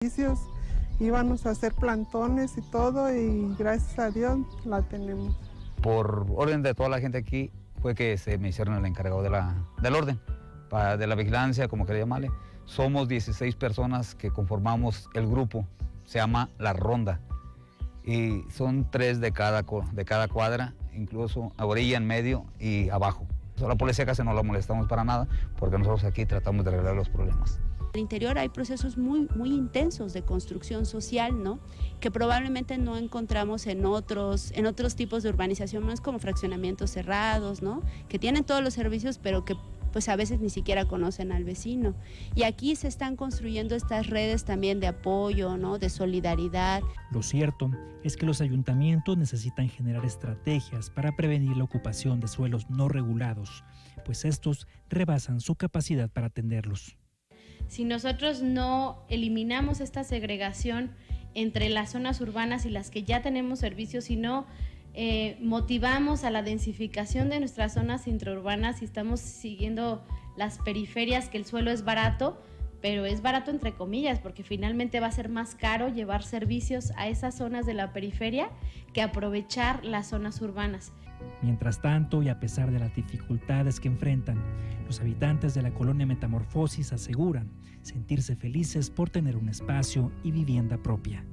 servicios, íbamos a hacer plantones y todo, y gracias a Dios la tenemos. Por orden de toda la gente aquí fue que se me hicieron el encargado del orden, de la vigilancia, como quería llamarle. Somos 16 personas que conformamos el grupo, se llama La Ronda, y son 3 de cada cuadra, incluso a orilla, en medio y abajo. A la policía casi no la molestamos para nada, porque nosotros aquí tratamos de arreglar los problemas. En el interior hay procesos muy intensos de construcción social, ¿no? Que probablemente no encontramos en otros tipos de urbanización, más como fraccionamientos cerrados, ¿no? Que tienen todos los servicios, pero que pues a veces ni siquiera conocen al vecino. Y aquí se están construyendo estas redes también de apoyo, ¿no? De solidaridad. Lo cierto es que los ayuntamientos necesitan generar estrategias para prevenir la ocupación de suelos no regulados, pues estos rebasan su capacidad para atenderlos. Si nosotros no eliminamos esta segregación entre las zonas urbanas y las que ya tenemos servicios, sino motivamos a la densificación de nuestras zonas intraurbanas y estamos siguiendo las periferias, que el suelo es barato, pero es barato entre comillas, porque finalmente va a ser más caro llevar servicios a esas zonas de la periferia que aprovechar las zonas urbanas. Mientras tanto, y a pesar de las dificultades que enfrentan, los habitantes de la colonia Metamorfosis aseguran sentirse felices por tener un espacio y vivienda propia.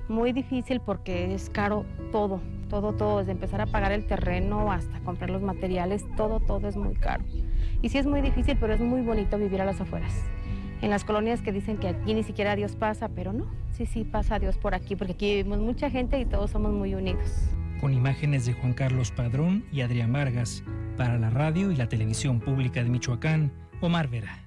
Muy difícil porque es caro todo, desde empezar a pagar el terreno hasta comprar los materiales, todo es muy caro. Y sí es muy difícil, pero es muy bonito vivir a las afueras. En las colonias que dicen que aquí ni siquiera Dios pasa, pero no, sí pasa Dios por aquí, porque aquí vivimos mucha gente y todos somos muy unidos. Con imágenes de Juan Carlos Padrón y Adrián Vargas, para la radio y la televisión pública de Michoacán, Omar Vera.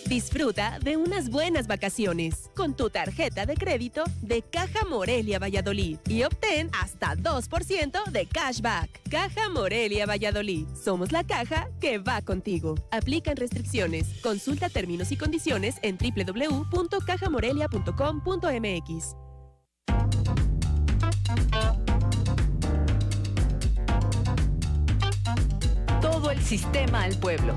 Disfruta de unas buenas vacaciones con tu tarjeta de crédito de Caja Morelia Valladolid y obtén hasta 2% de cashback. Caja Morelia Valladolid. Somos la caja que va contigo. Aplican restricciones. Consulta términos y condiciones en www.cajamorelia.com.mx. Todo el sistema al pueblo.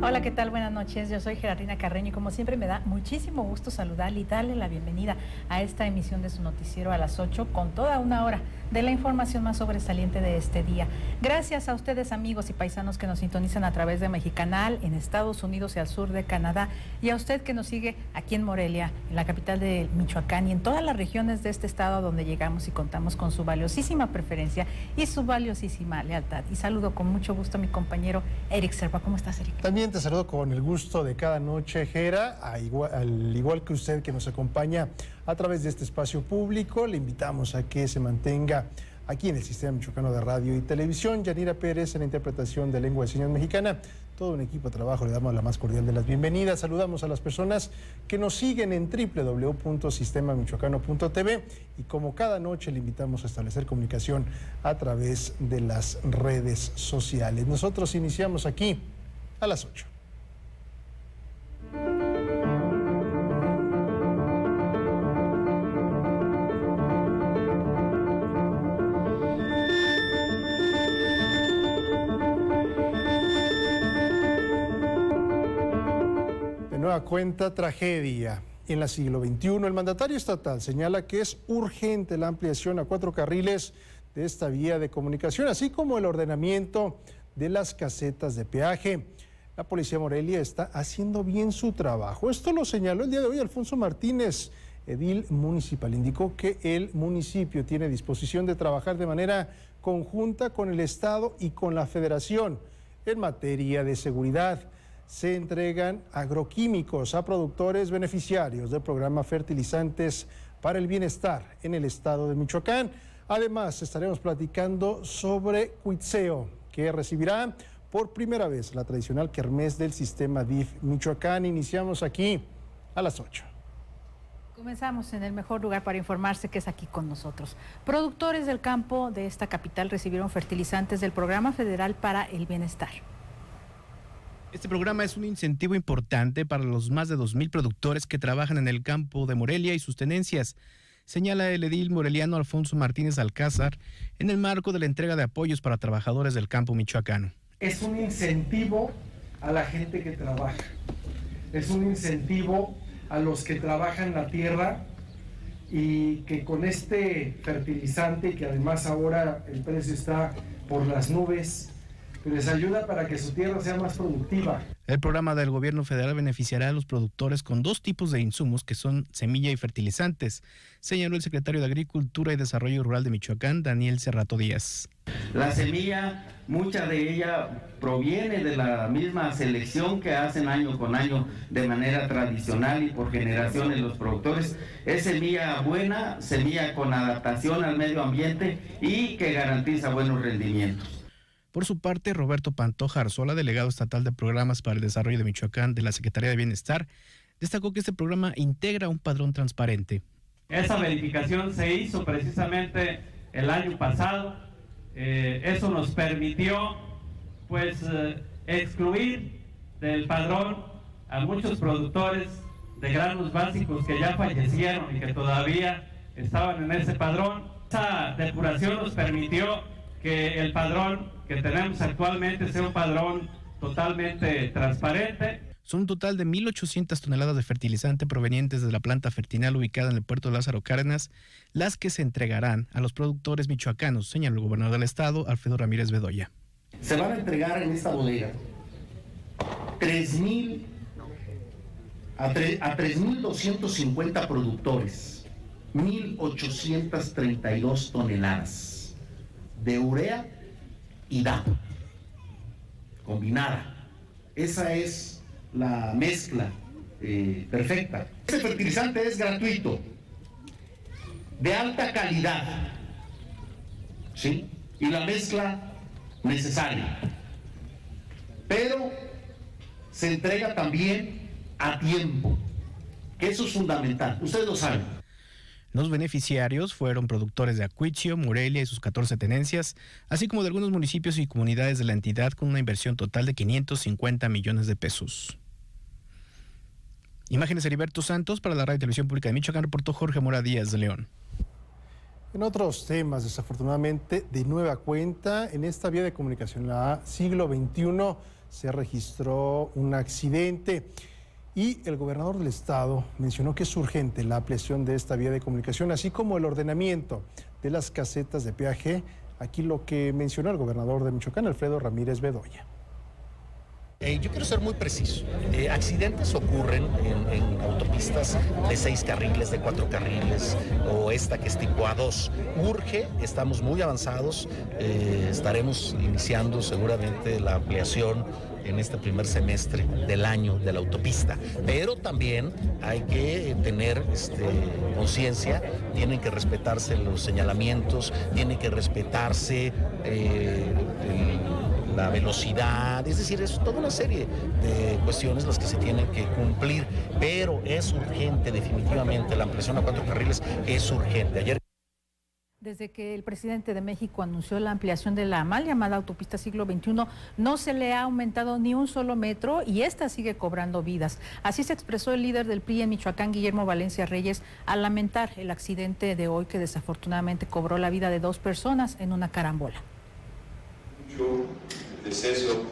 Hola, ¿qué tal? Buenas noches, yo soy Gerardina Carreño y como siempre me da muchísimo gusto saludarle y darle la bienvenida a esta emisión de su noticiero a las 8 con toda una hora de la información más sobresaliente de este día. Gracias a ustedes, amigos y paisanos que nos sintonizan a través de Mexicanal en Estados Unidos y al sur de Canadá, y a usted que nos sigue aquí en Morelia, en la capital de Michoacán y en todas las regiones de este estado donde llegamos y contamos con su valiosísima preferencia y su valiosísima lealtad. Y saludo con mucho gusto a mi compañero Eric Serpa. ¿Cómo estás, Eric? También te saludo con el gusto de cada noche, Gera, al igual que usted que nos acompaña a través de este espacio público. Le invitamos a que se mantenga aquí en el Sistema Michoacano de Radio y Televisión. Yanira Pérez en la interpretación de lengua de señas mexicana. Todo un equipo de trabajo, le damos la más cordial de las bienvenidas. Saludamos a las personas que nos siguen en www.sistemamichoacano.tv y como cada noche le invitamos a establecer comunicación a través de las redes sociales. Nosotros iniciamos aquí a las 8. De nueva cuenta, tragedia. En el siglo XXI, el mandatario estatal señala que es urgente la ampliación a 4 carriles de esta vía de comunicación, así como el ordenamiento de las casetas de peaje. La Policía Morelia está haciendo bien su trabajo. Esto lo señaló el día de hoy Alfonso Martínez, edil municipal. Indicó que el municipio tiene disposición de trabajar de manera conjunta con el Estado y con la Federación en materia de seguridad. Se entregan agroquímicos a productores beneficiarios del programa Fertilizantes para el Bienestar en el estado de Michoacán. Además, estaremos platicando sobre Cuitzeo, que recibirá por primera vez la tradicional kermés del sistema DIF Michoacán. Iniciamos aquí a las 8. Comenzamos en el mejor lugar para informarse, que es aquí con nosotros. Productores del campo de esta capital recibieron fertilizantes del Programa Federal para el Bienestar. Este programa es un incentivo importante para los más de 2,000 productores que trabajan en el campo de Morelia y sus tenencias, señala el edil moreliano Alfonso Martínez Alcázar en el marco de la entrega de apoyos para trabajadores del campo michoacano. Es un incentivo a la gente que trabaja, es un incentivo a los que trabajan la tierra y que con este fertilizante, que además ahora el precio está por las nubes, les ayuda para que su tierra sea más productiva. El programa del gobierno federal beneficiará a los productores con 2 tipos de insumos que son semilla y fertilizantes, señaló el secretario de Agricultura y Desarrollo Rural de Michoacán, Daniel Cerrato Díaz. La semilla, mucha de ella proviene de la misma selección que hacen año con año de manera tradicional y por generaciones los productores. Es semilla buena, semilla con adaptación al medio ambiente y que garantiza buenos rendimientos. Por su parte, Roberto Pantoja Arzola, delegado estatal de Programas para el Desarrollo de Michoacán de la Secretaría de Bienestar, destacó que este programa integra un padrón transparente. Esa verificación se hizo precisamente el año pasado. Eso nos permitió excluir del padrón a muchos productores de granos básicos que ya fallecieron y que todavía estaban en ese padrón. Esa depuración nos permitió que el padrón que tenemos actualmente sea un padrón totalmente transparente. Son un total de 1,800 toneladas de fertilizante provenientes de la planta Fertinal ubicada en el puerto de Lázaro Cárdenas, las que se entregarán a los productores michoacanos, señaló el gobernador del estado, Alfredo Ramírez Bedoya. Se van a entregar en esta bodega 3,250 productores, 1,832 toneladas de urea y DAP combinada. Esa es la mezcla perfecta. Este fertilizante es gratuito, de alta calidad, ¿sí? Y la mezcla necesaria, pero se entrega también a tiempo, que eso es fundamental, ustedes lo saben. Los beneficiarios fueron productores de Acuitzio, Morelia y sus 14 tenencias, así como de algunos municipios y comunidades de la entidad con una inversión total de 550 millones de pesos. Imágenes Heriberto Santos para la Radio y Televisión Pública de Michoacán, reportó Jorge Mora Díaz de León. En otros temas, desafortunadamente, de nueva cuenta, en esta vía de comunicación, la siglo XXI, se registró un accidente. Y el gobernador del estado mencionó que es urgente la ampliación de esta vía de comunicación, así como el ordenamiento de las casetas de peaje. Aquí lo que mencionó el gobernador de Michoacán, Alfredo Ramírez Bedoya. Yo quiero ser muy preciso. Accidentes ocurren en autopistas de 6 carriles, de 4 carriles, o esta que es tipo A2. Urge, estamos muy avanzados, estaremos iniciando seguramente la ampliación en este primer semestre del año de la autopista, pero también hay que tener conciencia, tienen que respetarse los señalamientos, tiene que respetarse la velocidad, es decir, es toda una serie de cuestiones las que se tienen que cumplir, pero es urgente definitivamente, la ampliación a 4 carriles es urgente. Ayer Desde que el presidente de México anunció la ampliación de la mal llamada autopista siglo XXI, no se le ha aumentado ni un solo metro y esta sigue cobrando vidas. Así se expresó el líder del PRI en Michoacán, Guillermo Valencia Reyes, al lamentar el accidente de hoy que desafortunadamente cobró la vida de 2 personas en una carambola. Mucho deceso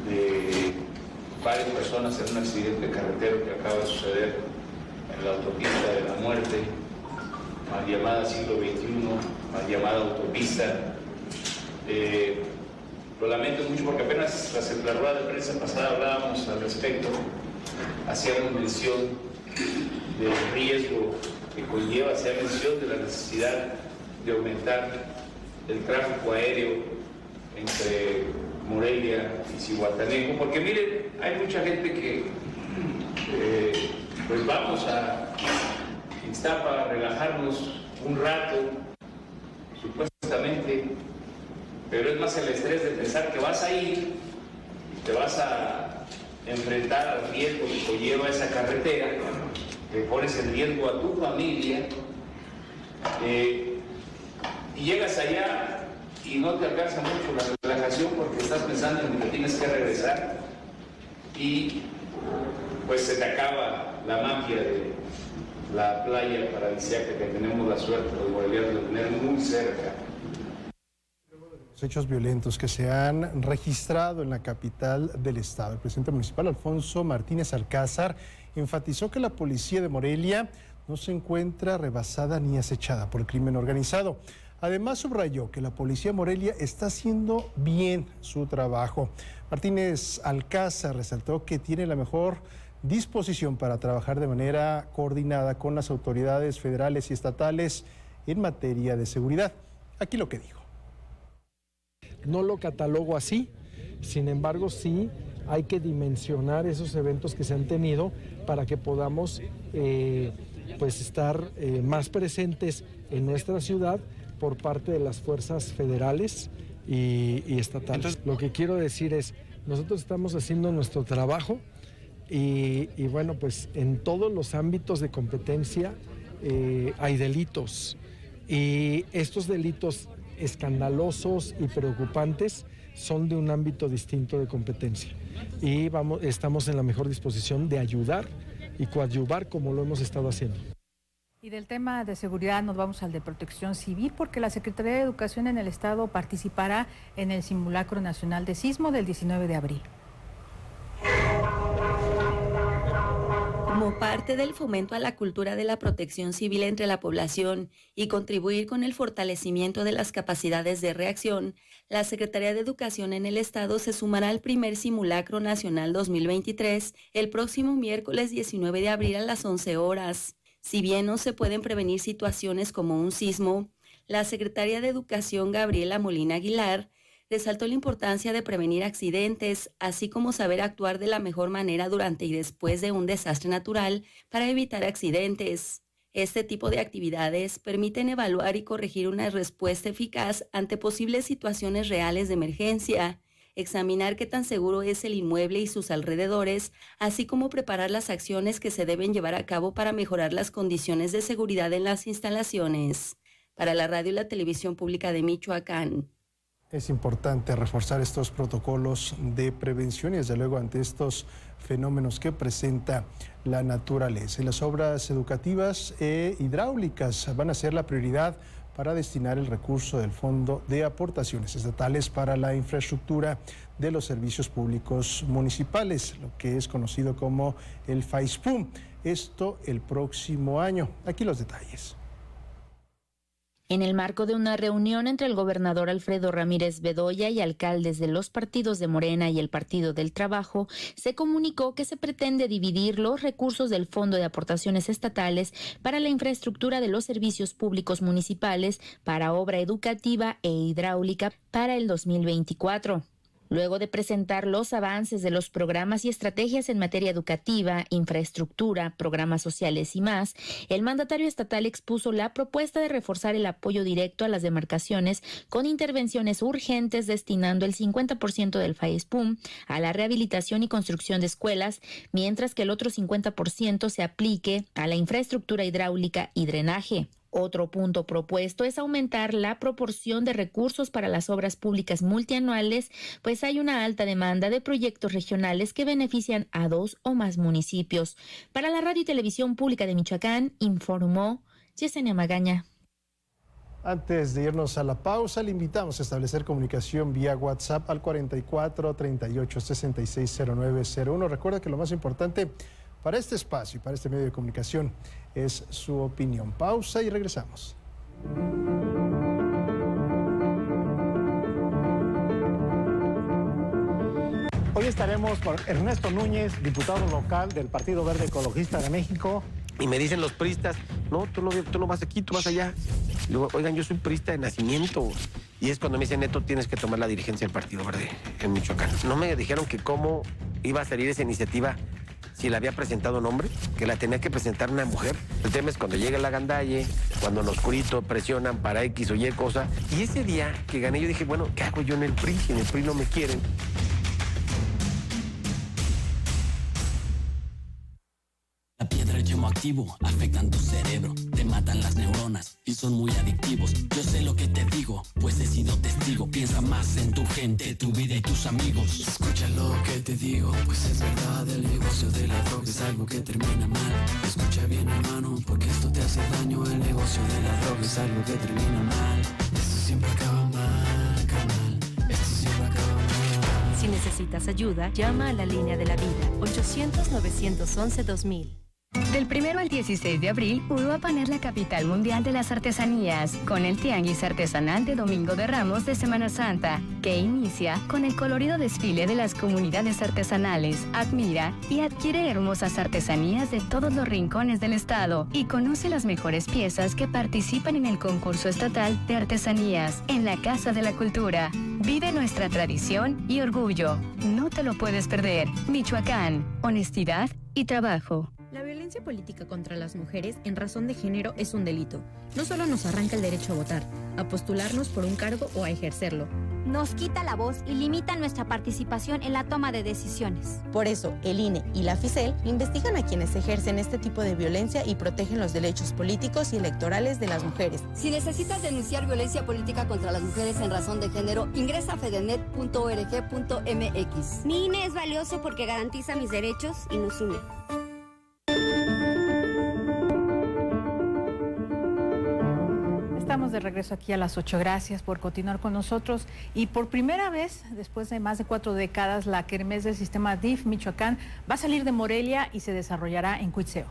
de varias personas en un accidente carretero que acaba de suceder en la autopista de la muerte, mal llamada siglo XXI, mal llamada autopista. Lo lamento mucho porque apenas la rueda de prensa pasada hablábamos al respecto, hacíamos mención del riesgo que conlleva, hacía mención de la necesidad de aumentar el tráfico aéreo entre Morelia y Zihuatanejo, porque miren, hay mucha gente que pues vamos a Ixtapa a relajarnos un rato, supuestamente, pero es más el estrés de pensar que vas a ir y te vas a enfrentar al riesgo que conlleva esa carretera, que pones en riesgo a tu familia, y llegas allá y no te alcanza mucho la relajación porque estás pensando en que tienes que regresar y pues se te acaba la magia de la playa paradisíaca que tenemos la suerte los morelenses de tener muy cerca. Los hechos violentos que se han registrado en la capital del estado. El presidente municipal, Alfonso Martínez Alcázar, enfatizó que la policía de Morelia no se encuentra rebasada ni acechada por el crimen organizado. Además, subrayó que la policía de Morelia está haciendo bien su trabajo. Martínez Alcázar resaltó que tiene la mejor disposición para trabajar de manera coordinada con las autoridades federales y estatales en materia de seguridad. Aquí lo que dijo. No lo catalogo así, sin embargo sí hay que dimensionar esos eventos que se han tenido para que podamos pues estar más presentes en nuestra ciudad por parte de las fuerzas federales y estatales. Entonces, lo que quiero decir es, nosotros estamos haciendo nuestro trabajo y bueno, pues en todos los ámbitos de competencia hay delitos y estos delitos escandalosos y preocupantes son de un ámbito distinto de competencia y estamos en la mejor disposición de ayudar y coadyuvar como lo hemos estado haciendo. Y del tema de seguridad nos vamos al de protección civil, porque la Secretaría de Educación en el Estado participará en el Simulacro Nacional de Sismo del 19 de abril. Como parte del fomento a la cultura de la protección civil entre la población y contribuir con el fortalecimiento de las capacidades de reacción, la Secretaría de Educación en el Estado se sumará al primer Simulacro Nacional 2023 el próximo miércoles 19 de abril a las 11 horas. Si bien no se pueden prevenir situaciones como un sismo, la Secretaria de Educación, Gabriela Molina Aguilar, resaltó la importancia de prevenir accidentes, así como saber actuar de la mejor manera durante y después de un desastre natural para evitar accidentes. Este tipo de actividades permiten evaluar y corregir una respuesta eficaz ante posibles situaciones reales de emergencia, examinar qué tan seguro es el inmueble y sus alrededores, así como preparar las acciones que se deben llevar a cabo para mejorar las condiciones de seguridad en las instalaciones. Para la radio y la televisión pública de Michoacán. Es importante reforzar estos protocolos de prevención y desde luego ante estos fenómenos que presenta la naturaleza. Y las obras educativas e hidráulicas van a ser la prioridad para destinar el recurso del Fondo de Aportaciones Estatales para la Infraestructura de los Servicios Públicos Municipales, lo que es conocido como el FAISPUM. Esto el próximo año. Aquí los detalles. En el marco de una reunión entre el gobernador Alfredo Ramírez Bedoya y alcaldes de los partidos de Morena y el Partido del Trabajo, se comunicó que se pretende dividir los recursos del Fondo de Aportaciones Estatales para la infraestructura de los servicios públicos municipales para obra educativa e hidráulica para el 2024. Luego de presentar los avances de los programas y estrategias en materia educativa, infraestructura, programas sociales y más, el mandatario estatal expuso la propuesta de reforzar el apoyo directo a las demarcaciones con intervenciones urgentes destinando el 50% del FAISPUM a la rehabilitación y construcción de escuelas, mientras que el otro 50% se aplique a la infraestructura hidráulica y drenaje. Otro punto propuesto es aumentar la proporción de recursos para las obras públicas multianuales, pues hay una alta demanda de proyectos regionales que benefician a 2 o más municipios. Para la Radio y Televisión Pública de Michoacán, informó Yesenia Magaña. Antes de irnos a la pausa, le invitamos a establecer comunicación vía WhatsApp al 44 38 66 0901. Recuerda que lo más importante para este espacio y para este medio de comunicación es su opinión. Pausa y regresamos. Hoy estaremos con Ernesto Núñez, diputado local del Partido Verde Ecologista de México. Y me dicen los priistas, no, tú no vas aquí, tú vas allá. Y luego, oigan, yo soy priista de nacimiento. Y es cuando me dicen, Neto, tienes que tomar la dirigencia del Partido Verde en Michoacán. No me dijeron que cómo iba a salir esa iniciativa si la había presentado un hombre, que la tenía que presentar una mujer. El tema es cuando llega la gandalle, cuando en lo oscurito presionan para X o Y cosa. Y ese día que gané yo dije, bueno, ¿qué hago yo en el PRI? Si en el PRI no me quieren. La piedra chemoactivo, afectan tu cerebro, te matan las neuronas y son muy adictivos. Yo sé lo que te digo, pues he sido testigo. Piensa más en tu gente, tu vida y tus amigos. Escucha lo que te digo, pues es verdad, el negocio de la droga es algo que termina mal. Escucha bien, hermano, porque esto te hace daño. El negocio de la droga es algo que termina mal. Esto siempre acaba mal, carnal. Esto siempre acaba mal. Si necesitas ayuda, llama a la línea de la vida, 800-911-2000. Del 1 al 16 de abril, Uruapan es la capital mundial de las artesanías, con el Tianguis Artesanal de Domingo de Ramos de Semana Santa, que inicia con el colorido desfile de las comunidades artesanales. Admira y adquiere hermosas artesanías de todos los rincones del estado y conoce las mejores piezas que participan en el concurso estatal de artesanías en la Casa de la Cultura. Vive nuestra tradición y orgullo. No te lo puedes perder. Michoacán, honestidad y trabajo. La violencia política contra las mujeres en razón de género es un delito. No solo nos arranca el derecho a votar, a postularnos por un cargo o a ejercerlo. Nos quita la voz y limita nuestra participación en la toma de decisiones. Por eso, el INE y la FICEL investigan a quienes ejercen este tipo de violencia y protegen los derechos políticos y electorales de las mujeres. Si necesitas denunciar violencia política contra las mujeres en razón de género, ingresa a fedenet.org.mx. Mi INE es valioso porque garantiza mis derechos y nos une. Estamos de regreso aquí a las 8. Gracias por continuar con nosotros. Y por primera vez, después de más de 4 décadas, la kermés del sistema DIF Michoacán va a salir de Morelia y se desarrollará en Cuitzeo.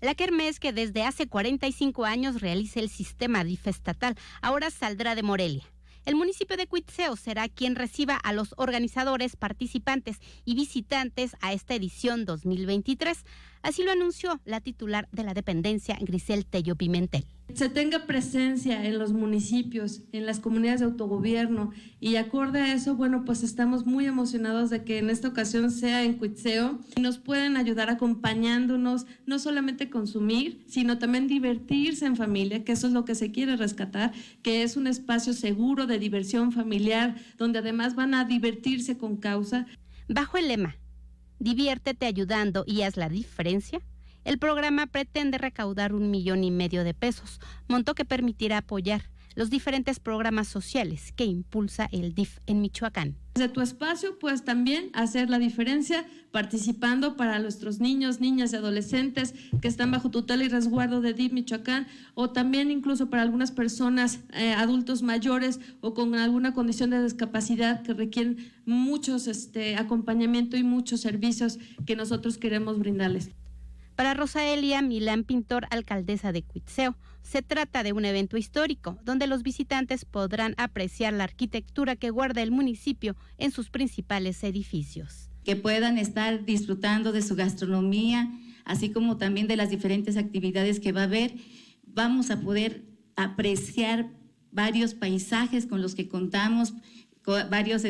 La kermés, que desde hace 45 años realiza el sistema DIF estatal, ahora saldrá de Morelia. El municipio de Cuitzeo será quien reciba a los organizadores, participantes y visitantes a esta edición 2023. Así lo anunció la titular de la dependencia, Grisel Tello Pimentel. Se tenga presencia en los municipios, en las comunidades de autogobierno, y acorde a eso, bueno, pues estamos muy emocionados de que en esta ocasión sea en Cuitzeo y nos pueden ayudar acompañándonos, no solamente consumir, sino también divertirse en familia, que eso es lo que se quiere rescatar, que es un espacio seguro de diversión familiar, donde además van a divertirse con causa. Bajo el lema "Diviértete ayudando y haz la diferencia", el programa pretende recaudar 1,5 millones de pesos, monto que permitirá apoyar los diferentes programas sociales que impulsa el DIF en Michoacán. Desde tu espacio puedes también hacer la diferencia participando para nuestros niños, niñas y adolescentes que están bajo tutela y resguardo de DIF Michoacán, o también incluso para algunas personas, adultos mayores o con alguna condición de discapacidad que requieren muchos acompañamiento y muchos servicios que nosotros queremos brindarles. Para Rosaelia Milán Pintor, alcaldesa de Cuitzeo, se trata de un evento histórico donde los visitantes podrán apreciar la arquitectura que guarda el municipio en sus principales edificios. Que puedan estar disfrutando de su gastronomía, así como también de las diferentes actividades que va a haber. Vamos a poder apreciar varios paisajes con los que contamos, varias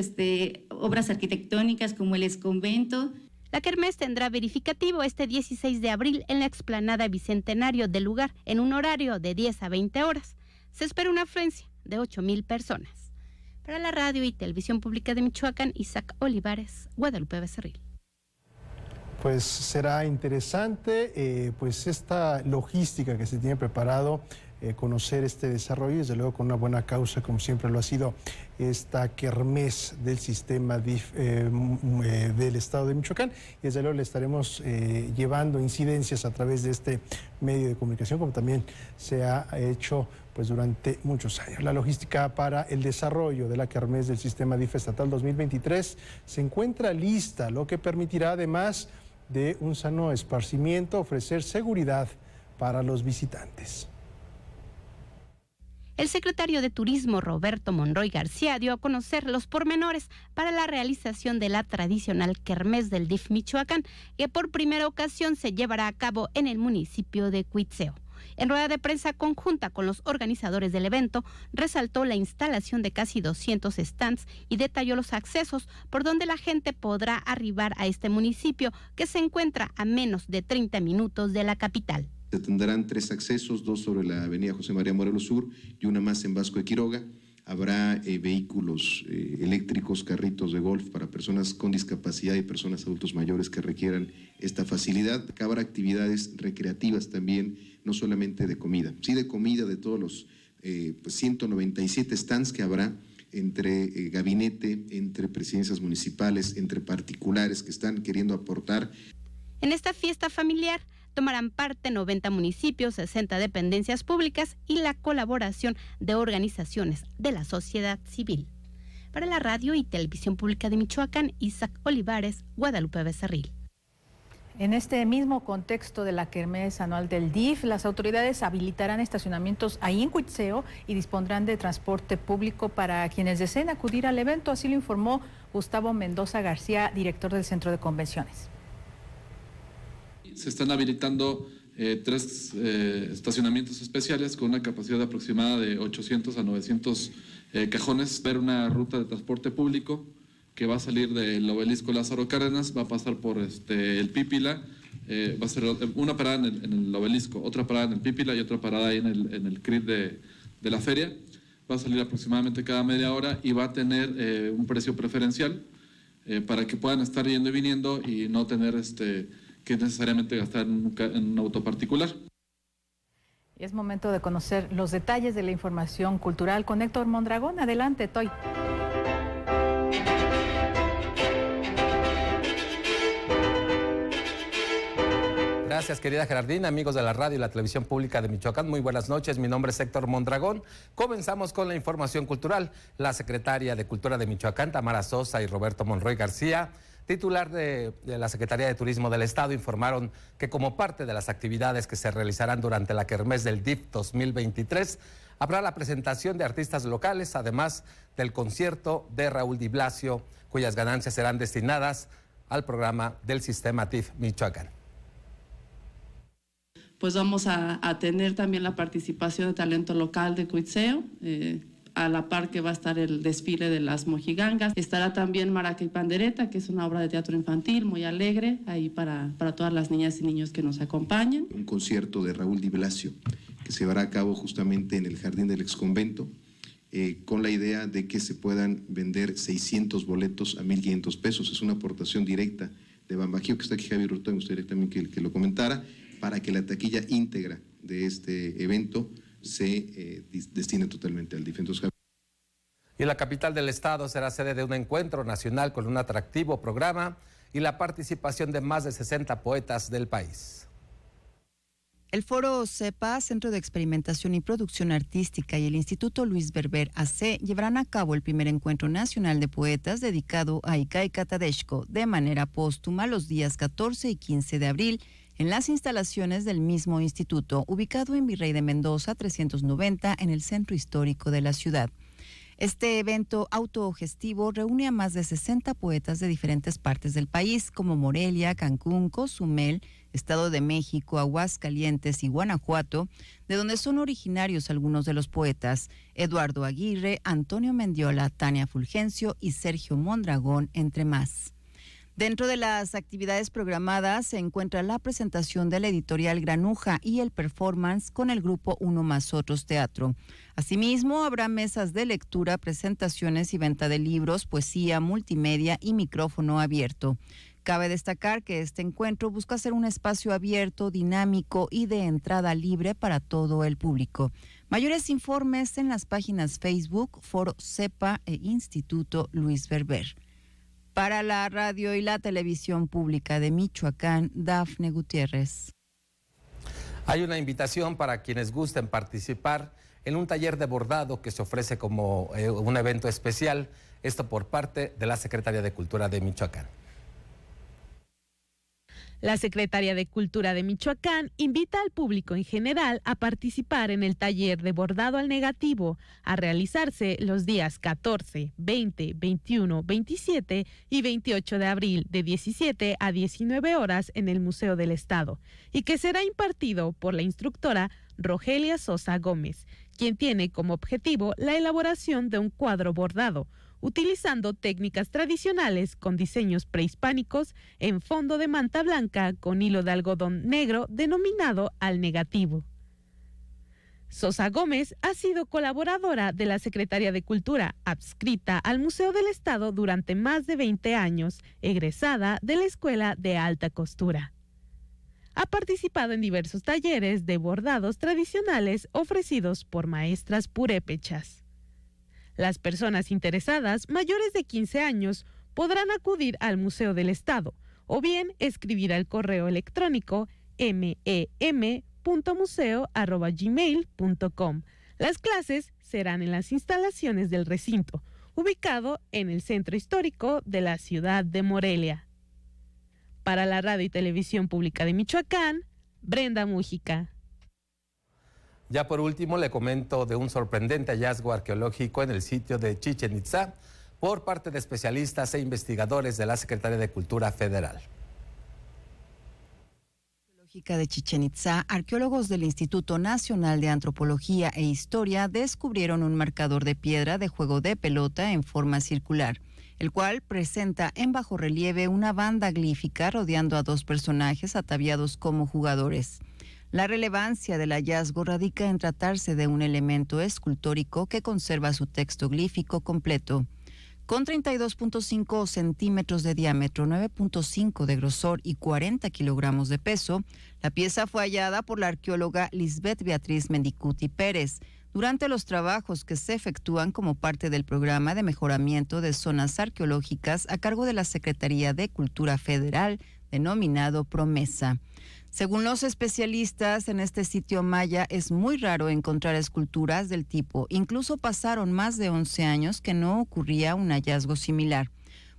obras arquitectónicas como el exconvento. La kermés tendrá verificativo este 16 de abril en la explanada Bicentenario del lugar en un horario de 10 a 20 horas. Se espera una afluencia de 8,000 personas. Para la Radio y Televisión Pública de Michoacán, Isaac Olivares, Guadalupe Becerril. Pues será interesante pues esta logística que se tiene preparado, conocer este desarrollo y desde luego con una buena causa, como siempre lo ha sido esta kermés del sistema DIF del estado de Michoacán, y desde luego le estaremos llevando incidencias a través de este medio de comunicación, como también se ha hecho pues durante muchos años. La logística para el desarrollo de la kermés del sistema DIF estatal 2023 se encuentra lista, lo que permitirá, además de un sano esparcimiento, ofrecer seguridad para los visitantes. El secretario de Turismo, Roberto Monroy García, dio a conocer los pormenores para la realización de la tradicional kermés del DIF Michoacán, que por primera ocasión se llevará a cabo en el municipio de Cuitzeo. En rueda de prensa conjunta con los organizadores del evento, resaltó la instalación de casi 200 stands y detalló los accesos por donde la gente podrá arribar a este municipio, que se encuentra a menos de 30 minutos de la capital. Se tendrán 3 accesos, 2 sobre la avenida José María Morelos Sur y una más en Vasco de Quiroga. Habrá vehículos eléctricos, carritos de golf para personas con discapacidad y personas adultos mayores que requieran esta facilidad. Habrá actividades recreativas también, no solamente de comida, sí de comida de todos los 197 stands que habrá entre gabinete, entre presidencias municipales, entre particulares que están queriendo aportar. En esta fiesta familiar tomarán parte 90 municipios, 60 dependencias públicas y la colaboración de organizaciones de la sociedad civil. Para la Radio y Televisión Pública de Michoacán, Isaac Olivares, Guadalupe Becerril. En este mismo contexto de la kermés anual del DIF, las autoridades habilitarán estacionamientos ahí en Cuitzeo y dispondrán de transporte público para quienes deseen acudir al evento, así lo informó Gustavo Mendoza García, director del Centro de Convenciones. Se están habilitando 3 estacionamientos especiales con una capacidad aproximada de 800 a 900 cajones. Ver una ruta de transporte público que va a salir del obelisco Lázaro Cárdenas, va a pasar por el Pípila, va a ser una parada en el obelisco, otra parada en el Pípila y otra parada ahí en el CRIT de la feria. Va a salir aproximadamente cada media hora y va a tener un precio preferencial para que puedan estar yendo y viniendo y no tener que necesariamente gastar en un auto particular. Es momento de conocer los detalles de la información cultural con Héctor Mondragón. Adelante, Toy. Gracias, querida Gerardina, amigos de la radio y la televisión pública de Michoacán. Muy buenas noches, mi nombre es Héctor Mondragón. Comenzamos con la información cultural. La secretaria de Cultura de Michoacán, Tamara Sosa, y Roberto Monroy García, titular de la Secretaría de Turismo del Estado, informaron que como parte de las actividades que se realizarán durante la kermés del DIF 2023, habrá la presentación de artistas locales, además del concierto de Raúl Di Blasio, cuyas ganancias serán destinadas al programa del Sistema TIF Michoacán. Pues vamos a tener también la participación de talento local de Cuitzeo, a la par que va a estar el desfile de las mojigangas. Estará también Maraca y Pandereta, que es una obra de teatro infantil muy alegre, ahí para todas las niñas y niños que nos acompañan. Un concierto de Raúl Di Blasio, que se llevará a cabo justamente en el Jardín del Exconvento, con la idea de que se puedan vender 600 boletos a 1,500 pesos. Es una aportación directa de Bambajío, que está aquí Javier Hurtado, me gustaría también que lo comentara, para que la taquilla íntegra de este evento se destine totalmente al DIF. Y la capital del estado será sede de un encuentro nacional con un atractivo programa y la participación de más de 60 poetas del país. El Foro CEPA, Centro de Experimentación y Producción Artística, y el Instituto Luis Berber AC llevarán a cabo el primer encuentro nacional de poetas dedicado a Icaika Tadeshko de manera póstuma los días 14 y 15 de abril en las instalaciones del mismo instituto, ubicado en Virrey de Mendoza 390 en el centro histórico de la ciudad. Este evento autogestivo reúne a más de 60 poetas de diferentes partes del país, como Morelia, Cancún, Cozumel, Estado de México, Aguascalientes y Guanajuato, de donde son originarios algunos de los poetas: Eduardo Aguirre, Antonio Mendiola, Tania Fulgencio y Sergio Mondragón, entre más. Dentro de las actividades programadas se encuentra la presentación de la editorial Granuja y el performance con el grupo Uno Más Otros Teatro. Asimismo, habrá mesas de lectura, presentaciones y venta de libros, poesía, multimedia y micrófono abierto. Cabe destacar que este encuentro busca ser un espacio abierto, dinámico y de entrada libre para todo el público. Mayores informes en las páginas Facebook, Foro CEPA e Instituto Luis Berber. Para la radio y la televisión pública de Michoacán, Dafne Gutiérrez. Hay una invitación para quienes gusten participar en un taller de bordado que se ofrece como un evento especial, esto por parte de la Secretaría de Cultura de Michoacán. La Secretaría de Cultura de Michoacán invita al público en general a participar en el taller de bordado al negativo, a realizarse los días 14, 20, 21, 27 y 28 de abril de 17 a 19 horas en el Museo del Estado, y que será impartido por la instructora Rogelia Sosa Gómez, quien tiene como objetivo la elaboración de un cuadro bordado, utilizando técnicas tradicionales con diseños prehispánicos en fondo de manta blanca con hilo de algodón negro denominado al negativo. Sosa Gómez ha sido colaboradora de la Secretaría de Cultura, adscrita al Museo del Estado durante más de 20 años, egresada de la Escuela de Alta Costura. Ha participado en diversos talleres de bordados tradicionales ofrecidos por maestras purépechas. Las personas interesadas mayores de 15 años podrán acudir al Museo del Estado o bien escribir al correo electrónico mem.museo@gmail.com. Las clases serán en las instalaciones del recinto, ubicado en el centro histórico de la ciudad de Morelia. Para la Radio y Televisión Pública de Michoacán, Brenda Mújica. Ya por último, le comento de un sorprendente hallazgo arqueológico en el sitio de Chichén Itzá por parte de especialistas e investigadores de la Secretaría de Cultura Federal. De Chichén Itzá, arqueólogos del Instituto Nacional de Antropología e Historia descubrieron un marcador de piedra de juego de pelota en forma circular, el cual presenta en bajorrelieve una banda glífica rodeando a dos personajes ataviados como jugadores. La relevancia del hallazgo radica en tratarse de un elemento escultórico que conserva su texto glífico completo. Con 32.5 centímetros de diámetro, 9.5 de grosor y 40 kilogramos de peso, la pieza fue hallada por la arqueóloga Lisbeth Beatriz Mendicuti Pérez durante los trabajos que se efectúan como parte del programa de mejoramiento de zonas arqueológicas a cargo de la Secretaría de Cultura Federal, denominado Promesa. Según los especialistas, en este sitio maya es muy raro encontrar esculturas del tipo. Incluso pasaron más de 11 años que no ocurría un hallazgo similar.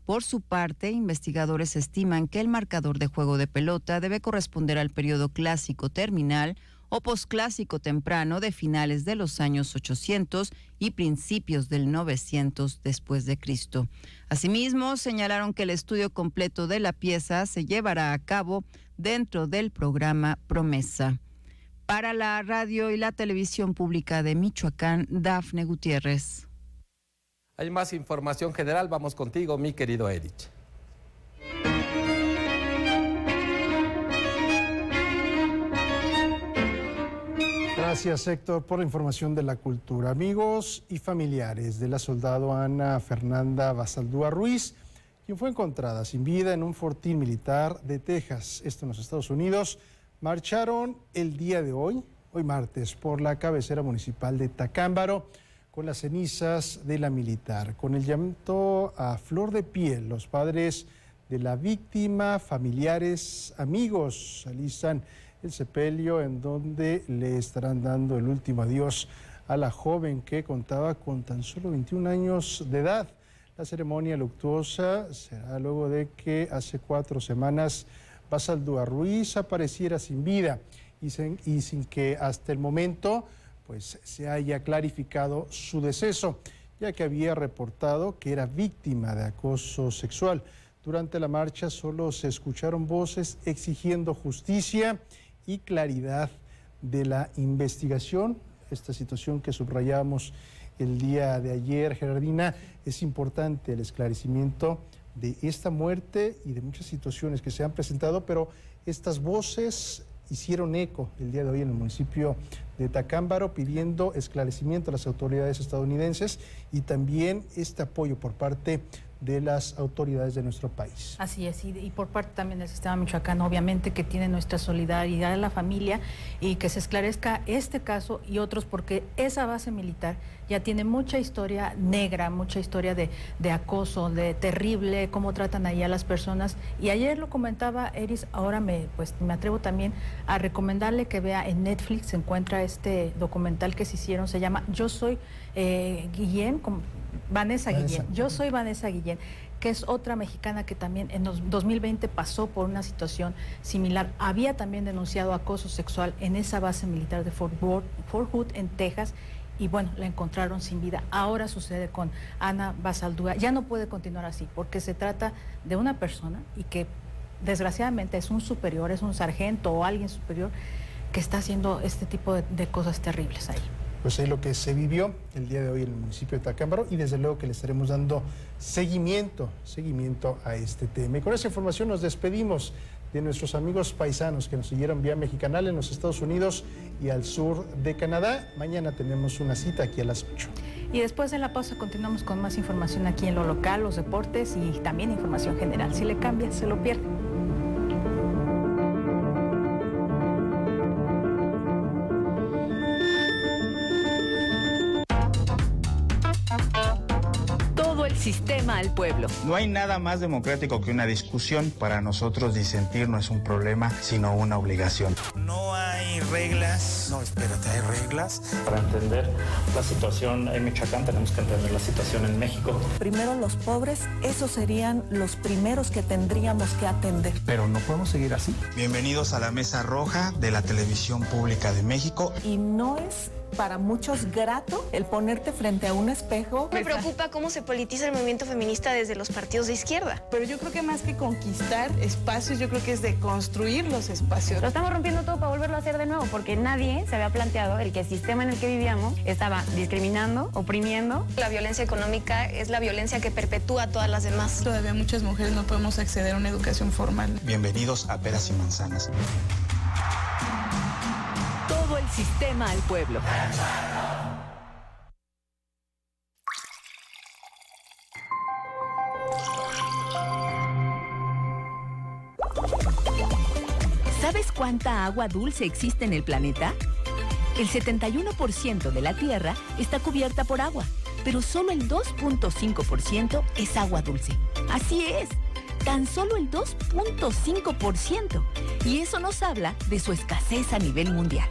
Por su parte, investigadores estiman que el marcador de juego de pelota debe corresponder al periodo clásico terminal o posclásico temprano de finales de los años 800 y principios del 900 después de Cristo. Asimismo, señalaron que el estudio completo de la pieza se llevará a cabo dentro del programa Promesa. Para la Radio y la Televisión Pública de Michoacán, Dafne Gutiérrez. Hay más información general, vamos contigo, mi querido Erich. Gracias, Héctor, por la información de la cultura. Amigos y familiares de la soldado Ana Fernanda Basaldúa Ruiz, quien fue encontrada sin vida en un fortín militar de Texas, esto en los Estados Unidos, marcharon el día de hoy martes, por la cabecera municipal de Tacámbaro, con las cenizas de la militar. Con el llanto a flor de piel, los padres de la víctima, familiares, amigos, alistan el sepelio en donde le estarán dando el último adiós a la joven que contaba con tan solo 21 años de edad. La ceremonia luctuosa será luego de que hace 4 semanas Basaldúa Ruiz apareciera sin vida y sin que hasta el momento pues se haya clarificado su deceso, ya que había reportado que era víctima de acoso sexual. Durante la marcha solo se escucharon voces exigiendo justicia y claridad de la investigación. Esta situación que subrayamos el día de ayer, Gerardina, es importante el esclarecimiento de esta muerte y de muchas situaciones que se han presentado, pero estas voces hicieron eco el día de hoy en el municipio de Tacámbaro, pidiendo esclarecimiento a las autoridades estadounidenses y también este apoyo por parte de las autoridades de nuestro país. Así es, y por parte también del sistema michoacano, obviamente, que tiene nuestra solidaridad a la familia y que se esclarezca este caso y otros, porque esa base militar ya tiene mucha historia negra, mucha historia de acoso, de terrible, cómo tratan ahí a las personas. Y ayer lo comentaba Eris, ahora me atrevo también a recomendarle que vea en Netflix, se encuentra este documental que se hicieron, se llama Yo Soy Guillén, Vanessa Guillén. Yo soy Vanessa Guillén, que es otra mexicana que también en 2020 pasó por una situación similar. Había también denunciado acoso sexual en esa base militar de Fort Hood, en Texas, y bueno, la encontraron sin vida. Ahora sucede con Ana Basaldúa. Ya no puede continuar así, porque se trata de una persona y que desgraciadamente es un superior, es un sargento o alguien superior que está haciendo este tipo de cosas terribles ahí. Pues es lo que se vivió el día de hoy en el municipio de Tacámbaro y desde luego que le estaremos dando seguimiento a este tema. Y con esa información nos despedimos de nuestros amigos paisanos que nos siguieron vía Mexicanal en los Estados Unidos y al sur de Canadá. Mañana tenemos una cita aquí a las 8. Y después de la pausa continuamos con más información aquí en lo local, los deportes y también información general. Si le cambia, se lo pierde. Sistema al pueblo. No hay nada más democrático que una discusión. Para nosotros disentir no es un problema, sino una obligación. No hay reglas. No, espérate, ¿hay reglas? Para entender la situación en Michoacán tenemos que entender la situación en México. Primero los pobres, esos serían los primeros que tendríamos que atender. Pero no podemos seguir así. Bienvenidos a la Mesa Roja de la Televisión Pública de México. Y no es para muchos grato el ponerte frente a un espejo. Me preocupa cómo se politiza el movimiento feminista desde los partidos de izquierda. Pero yo creo que más que conquistar espacios, yo creo que es de construir los espacios. Lo estamos rompiendo todo para volverlo a hacer de nuevo, porque nadie se había planteado el que el sistema en el que vivíamos estaba discriminando, oprimiendo. La violencia económica es la violencia que perpetúa a todas las demás. Todavía muchas mujeres no podemos acceder a una educación formal. Bienvenidos a Peras y Manzanas. Todo el sistema al pueblo. ¿Sabes cuánta agua dulce existe en el planeta? El 71% de la Tierra está cubierta por agua, pero solo el 2.5% es agua dulce. Así es, tan solo el 2.5%. Y eso nos habla de su escasez a nivel mundial.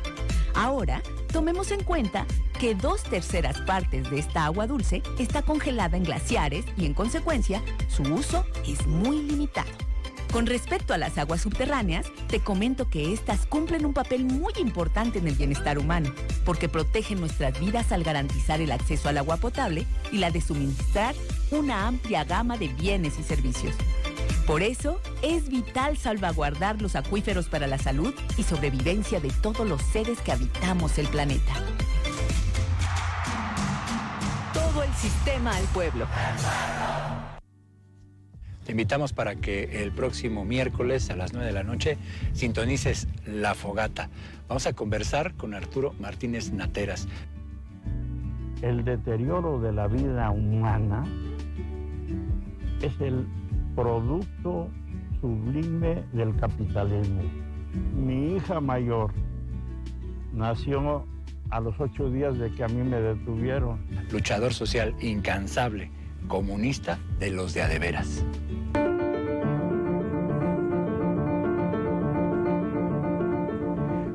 Ahora, tomemos en cuenta que 2/3 partes de esta agua dulce está congelada en glaciares y, en consecuencia, su uso es muy limitado. Con respecto a las aguas subterráneas, te comento que estas cumplen un papel muy importante en el bienestar humano, porque protegen nuestras vidas al garantizar el acceso al agua potable y la de suministrar una amplia gama de bienes y servicios. Por eso, es vital salvaguardar los acuíferos para la salud y sobrevivencia de todos los seres que habitamos el planeta. Todo el sistema al pueblo. Te invitamos para que el próximo miércoles a las 9 de la noche sintonices La Fogata. Vamos a conversar con Arturo Martínez Nateras. El deterioro de la vida humana es el producto sublime del capitalismo. Mi hija mayor nació a los 8 días de que a mí me detuvieron. Luchador social incansable, comunista de los de a de veras.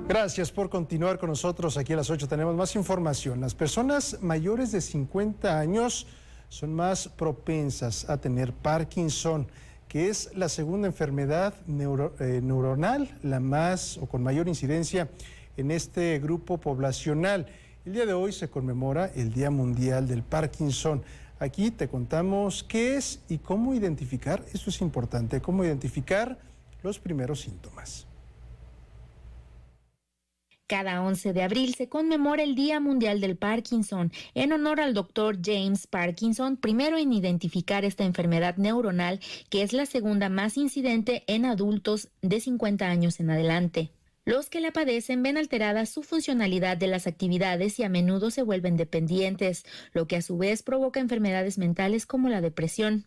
Gracias por continuar con nosotros. Aquí a las 8 tenemos más información. Las personas mayores de 50 años son más propensas a tener Parkinson, que es la segunda enfermedad neuronal, la más o con mayor incidencia en este grupo poblacional. El día de hoy se conmemora el Día Mundial del Parkinson. Aquí te contamos qué es y cómo identificar, esto es importante, cómo identificar los primeros síntomas. Cada 11 de abril se conmemora el Día Mundial del Parkinson, en honor al doctor James Parkinson, primero en identificar esta enfermedad neuronal, que es la segunda más incidente en adultos de 50 años en adelante. Los que la padecen ven alterada su funcionalidad de las actividades y a menudo se vuelven dependientes, lo que a su vez provoca enfermedades mentales como la depresión.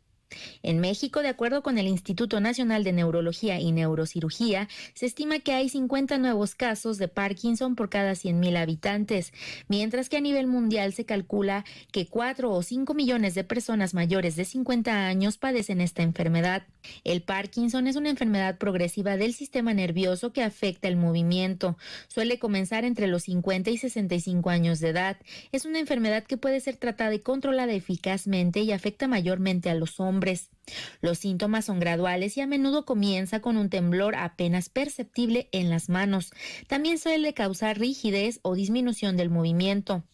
En México, de acuerdo con el Instituto Nacional de Neurología y Neurocirugía, se estima que hay 50 nuevos casos de Parkinson por cada 100,000 habitantes, mientras que a nivel mundial se calcula que 4 o 5 millones de personas mayores de 50 años padecen esta enfermedad. El Parkinson es una enfermedad progresiva del sistema nervioso que afecta el movimiento. Suele comenzar entre los 50 y 65 años de edad. Es una enfermedad que puede ser tratada y controlada eficazmente y afecta mayormente a los hombres. Los síntomas son graduales y a menudo comienza con un temblor apenas perceptible en las manos. También suele causar rigidez o disminución del movimiento.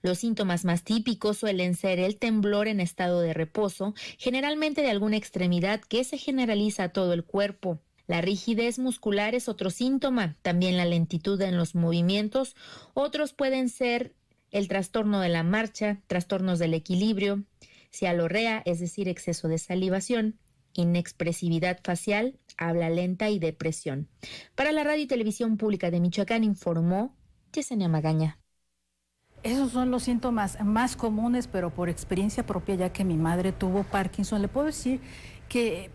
Los síntomas más típicos suelen ser el temblor en estado de reposo, generalmente de alguna extremidad que se generaliza a todo el cuerpo. La rigidez muscular es otro síntoma, también la lentitud en los movimientos. Otros pueden ser el trastorno de la marcha, trastornos del equilibrio, cialorrea, es decir, exceso de salivación, inexpresividad facial, habla lenta y depresión. Para la Radio y Televisión Pública de Michoacán informó Yesenia Magaña. Esos son los síntomas más comunes, pero por experiencia propia, ya que mi madre tuvo Parkinson, le puedo decir que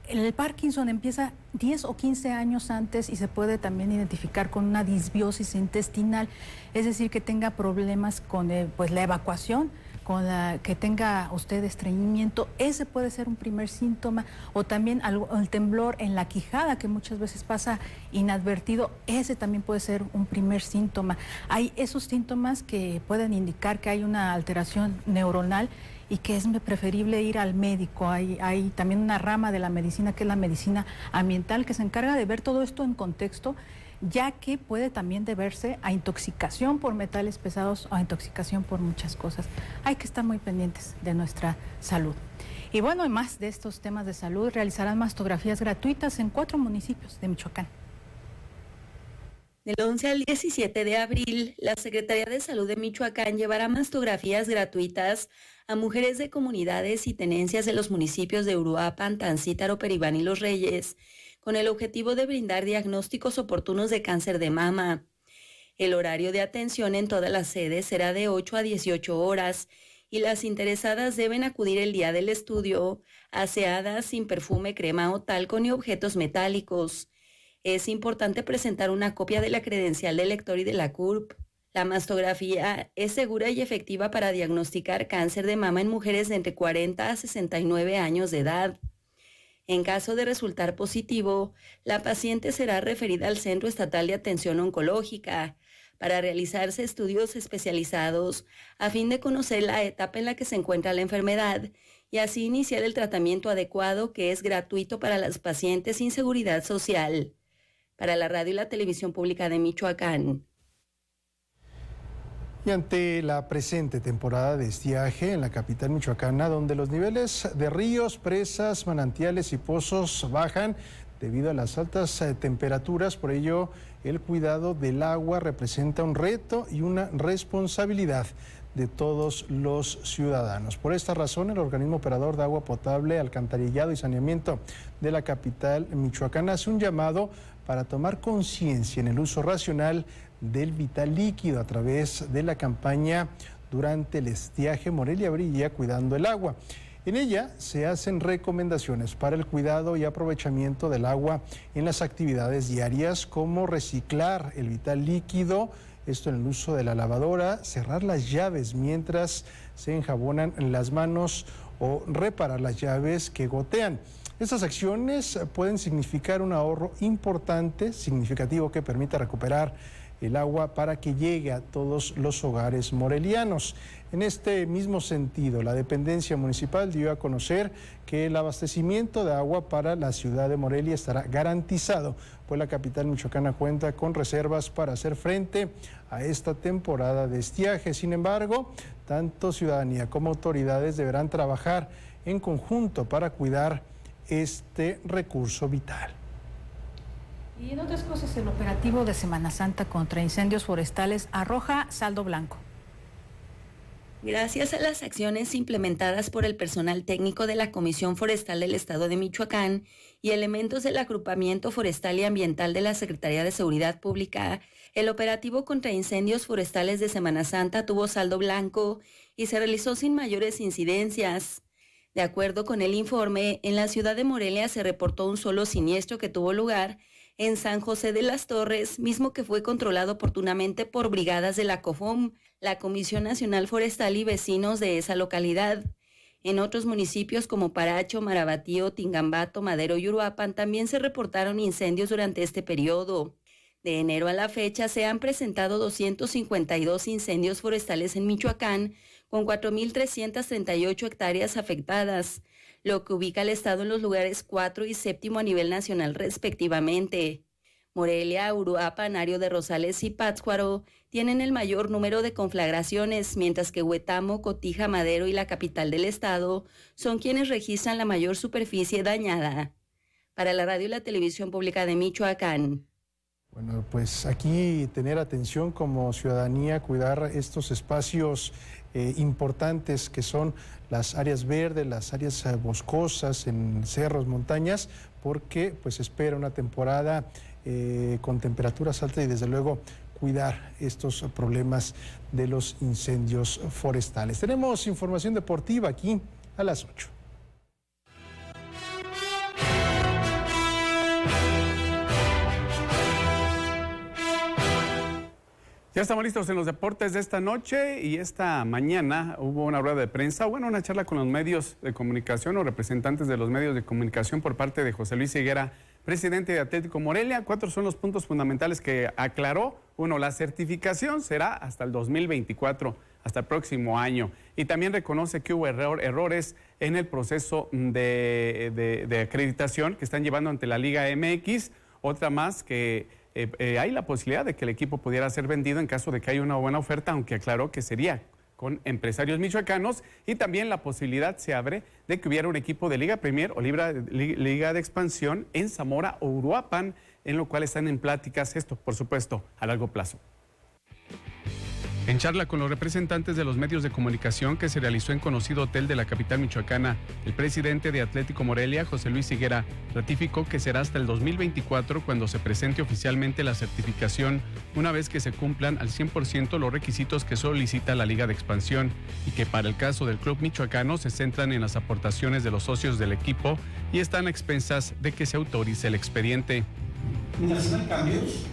el Parkinson empieza 10 o 15 años antes y se puede también identificar con una disbiosis intestinal, es decir, que tenga problemas con la evacuación, que tenga usted estreñimiento. Ese puede ser un primer síntoma, o también el temblor en la quijada, que muchas veces pasa inadvertido. Ese también puede ser un primer síntoma. Hay esos síntomas que pueden indicar que hay una alteración neuronal y que es preferible ir al médico. Hay también una rama de la medicina, que es la medicina ambiental, que se encarga de ver todo esto en contexto, ya que puede también deberse a intoxicación por metales pesados o a intoxicación por muchas cosas. Hay que estar muy pendientes de nuestra salud. Y bueno, además de estos temas de salud, realizarán mastografías gratuitas en 4 municipios de Michoacán. Del 11 al 17 de abril, la Secretaría de Salud de Michoacán llevará mastografías gratuitas a mujeres de comunidades y tenencias de los municipios de Uruapan, Tancítaro, Peribán y Los Reyes, con el objetivo de brindar diagnósticos oportunos de cáncer de mama. El horario de atención en todas las sedes será de 8 a 18 horas y las interesadas deben acudir el día del estudio, aseadas, sin perfume, crema o talco ni objetos metálicos. Es importante presentar una copia de la credencial del lector y de la CURP. La mastografía es segura y efectiva para diagnosticar cáncer de mama en mujeres de entre 40 a 69 años de edad. En caso de resultar positivo, la paciente será referida al Centro Estatal de Atención Oncológica para realizarse estudios especializados a fin de conocer la etapa en la que se encuentra la enfermedad y así iniciar el tratamiento adecuado, que es gratuito para las pacientes sin seguridad social. Para la Radio y la Televisión Pública de Michoacán. Y ante la presente temporada de estiaje en la capital michoacana, donde los niveles de ríos, presas, manantiales y pozos bajan debido a las altas temperaturas, por ello el cuidado del agua representa un reto y una responsabilidad de todos los ciudadanos. Por esta razón, el organismo operador de agua potable, alcantarillado y saneamiento de la capital michoacana hace un llamado para tomar conciencia en el uso racional del vital líquido a través de la campaña Durante el estiaje, Morelia brilla cuidando el agua. En ella se hacen recomendaciones para el cuidado y aprovechamiento del agua en las actividades diarias, como reciclar el vital líquido, esto en el uso de la lavadora, cerrar las llaves mientras se enjabonan las manos o reparar las llaves que gotean. Estas acciones pueden significar un ahorro importante, significativo, que permita recuperar el agua para que llegue a todos los hogares morelianos. En este mismo sentido, la dependencia municipal dio a conocer que el abastecimiento de agua para la ciudad de Morelia estará garantizado, pues la capital michoacana cuenta con reservas para hacer frente a esta temporada de estiaje. Sin embargo, tanto ciudadanía como autoridades deberán trabajar en conjunto para cuidar este recurso vital. Y en otras cosas, el operativo de Semana Santa contra incendios forestales arroja saldo blanco. Gracias a las acciones implementadas por el personal técnico de la Comisión Forestal del Estado de Michoacán y elementos del Agrupamiento Forestal y Ambiental de la Secretaría de Seguridad Pública, el operativo contra incendios forestales de Semana Santa tuvo saldo blanco y se realizó sin mayores incidencias. De acuerdo con el informe, en la ciudad de Morelia se reportó un solo siniestro que tuvo lugar en San José de las Torres, mismo que fue controlado oportunamente por brigadas de la COFOM, la Comisión Nacional Forestal y vecinos de esa localidad. En otros municipios como Paracho, Marabatío, Tingambato, Madero y Uruapan también se reportaron incendios durante este periodo. De enero a la fecha se han presentado 252 incendios forestales en Michoacán, con 4.338 hectáreas afectadas, lo que ubica al estado en los lugares 4 y 7 a nivel nacional respectivamente. Morelia, Uruapan, Ario de Rosales y Pátzcuaro tienen el mayor número de conflagraciones, mientras que Huetamo, Cotija, Madero y la capital del estado son quienes registran la mayor superficie dañada. Para la Radio y la Televisión Pública de Michoacán. Bueno, pues aquí tener atención como ciudadanía, cuidar estos espacios importantes que son las áreas verdes, las áreas boscosas, en cerros, montañas, porque pues espera una temporada con temperaturas altas y desde luego cuidar estos problemas de los incendios forestales. Tenemos información deportiva aquí a las 8. Ya estamos listos en los deportes de esta noche y esta mañana hubo una rueda de prensa, una charla con los medios de comunicación o representantes de los medios de comunicación por parte de José Luis Higuera, presidente de Atlético Morelia. 4 son los puntos fundamentales que aclaró. 1, la certificación será hasta el 2024, hasta el próximo año. Y también reconoce que hubo errores en el proceso de acreditación que están llevando ante la Liga MX. Otra más que hay la posibilidad de que el equipo pudiera ser vendido en caso de que haya una buena oferta, aunque aclaró que sería con empresarios michoacanos, y también la posibilidad se abre de que hubiera un equipo de Liga Premier o Liga de Expansión en Zamora o Uruapan, en lo cual están en pláticas, esto por supuesto a largo plazo. En charla con los representantes de los medios de comunicación que se realizó en conocido hotel de la capital michoacana, el presidente de Atlético Morelia, José Luis Higuera, ratificó que será hasta el 2024 cuando se presente oficialmente la certificación, una vez que se cumplan al 100% los requisitos que solicita la Liga de Expansión, y que para el caso del club michoacano se centran en las aportaciones de los socios del equipo y están a expensas de que se autorice el expediente. Mientras no hay cambios,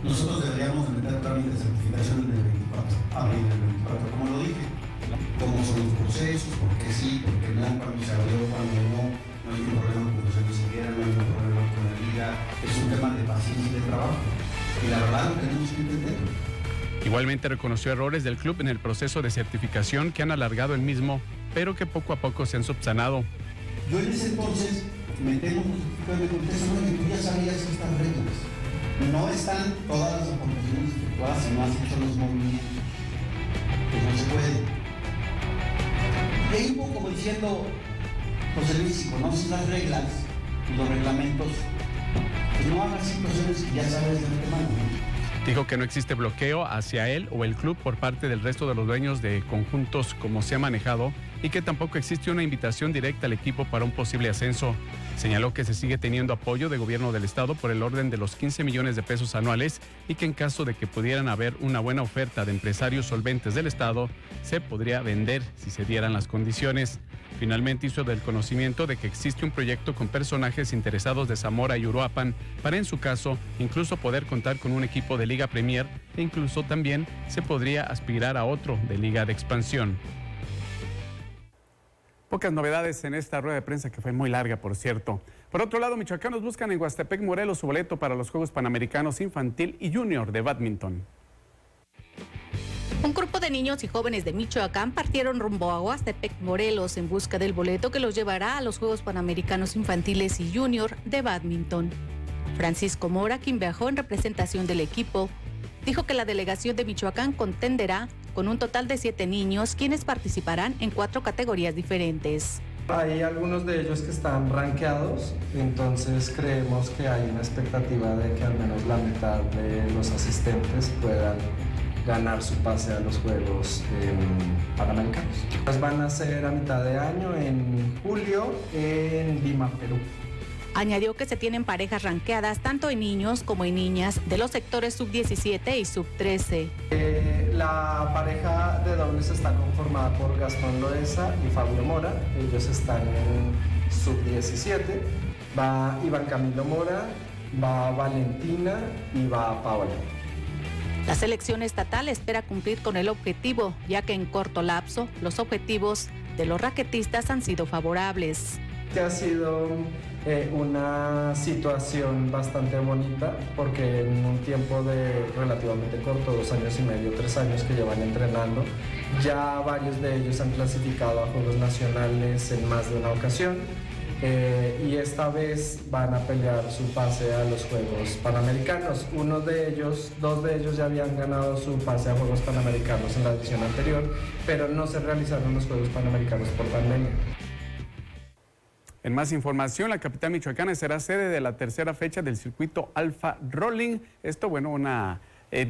nosotros deberíamos meter trámite de certificación en el 24, abril del 24, como lo dije. ¿Cómo son los procesos? ¿Por qué sí? ¿Por qué no? ¿Cuándo se abrió? ¿Cuándo no? No hay un problema con José Luis Higuera, no hay un problema con la Liga. Es un tema de paciencia y de trabajo. Y la verdad lo tenemos que entender. Igualmente reconoció errores del club en el proceso de certificación que han alargado el mismo, pero que poco a poco se han subsanado. Yo en ese entonces metemos un certificado de contexto, que tú ya sabías estas reglas. No están todas las aportaciones efectuadas si no has hecho los movimientos. Pues no se puede. Y ahí un poco como diciendo, José Luis, si conoces las reglas y los reglamentos, pues no hagas situaciones que ya sabes de antemano. Dijo que no existe bloqueo hacia él o el club por parte del resto de los dueños de conjuntos como se ha manejado, y que tampoco existe una invitación directa al equipo para un posible ascenso. Señaló que se sigue teniendo apoyo de gobierno del estado por el orden de los 15 millones de pesos anuales, y que en caso de que pudieran haber una buena oferta de empresarios solventes del estado, se podría vender si se dieran las condiciones. Finalmente hizo del conocimiento de que existe un proyecto con personajes interesados de Zamora y Uruapan para, en su caso, incluso poder contar con un equipo de Liga Premier, e incluso también se podría aspirar a otro de Liga de Expansión. Pocas novedades en esta rueda de prensa, que fue muy larga, por cierto. Por otro lado, michoacanos buscan en Huastepec, Morelos, su boleto para los Juegos Panamericanos Infantil y Junior de Bádminton. Un grupo de niños y jóvenes de Michoacán partieron rumbo a Huastepec, Morelos, en busca del boleto que los llevará a los Juegos Panamericanos Infantiles y Junior de Bádminton. Francisco Mora, quien viajó en representación del equipo, dijo que la delegación de Michoacán contenderá con un total de 7 niños, quienes participarán en 4 categorías diferentes. Hay algunos de ellos que están rankeados, entonces creemos que hay una expectativa de que al menos la mitad de los asistentes puedan ganar su pase a los Juegos Panamericanos. Las van a ser a mitad de año, en julio, en Lima, Perú. Añadió que se tienen parejas ranqueadas tanto en niños como en niñas de los sectores sub-17 y sub-13. La pareja de dobles está conformada por Gastón Loesa y Fabio Mora. Ellos están en sub-17. Va Iván Camilo Mora, va Valentina y va Paola. La selección estatal espera cumplir con el objetivo, ya que en corto lapso los objetivos de los raquetistas han sido favorables. Ha sido una situación bastante bonita, porque en un tiempo de relativamente corto, 2 años y medio, 3 años que llevan entrenando, ya varios de ellos han clasificado a Juegos Nacionales en más de una ocasión, y esta vez van a pelear su pase a los Juegos Panamericanos. 2 de ellos ya habían ganado su pase a Juegos Panamericanos en la edición anterior, pero no se realizaron los Juegos Panamericanos por pandemia. En más información, la capital michoacana será sede de la tercera fecha del circuito Alpha Rolling. Esto, bueno, una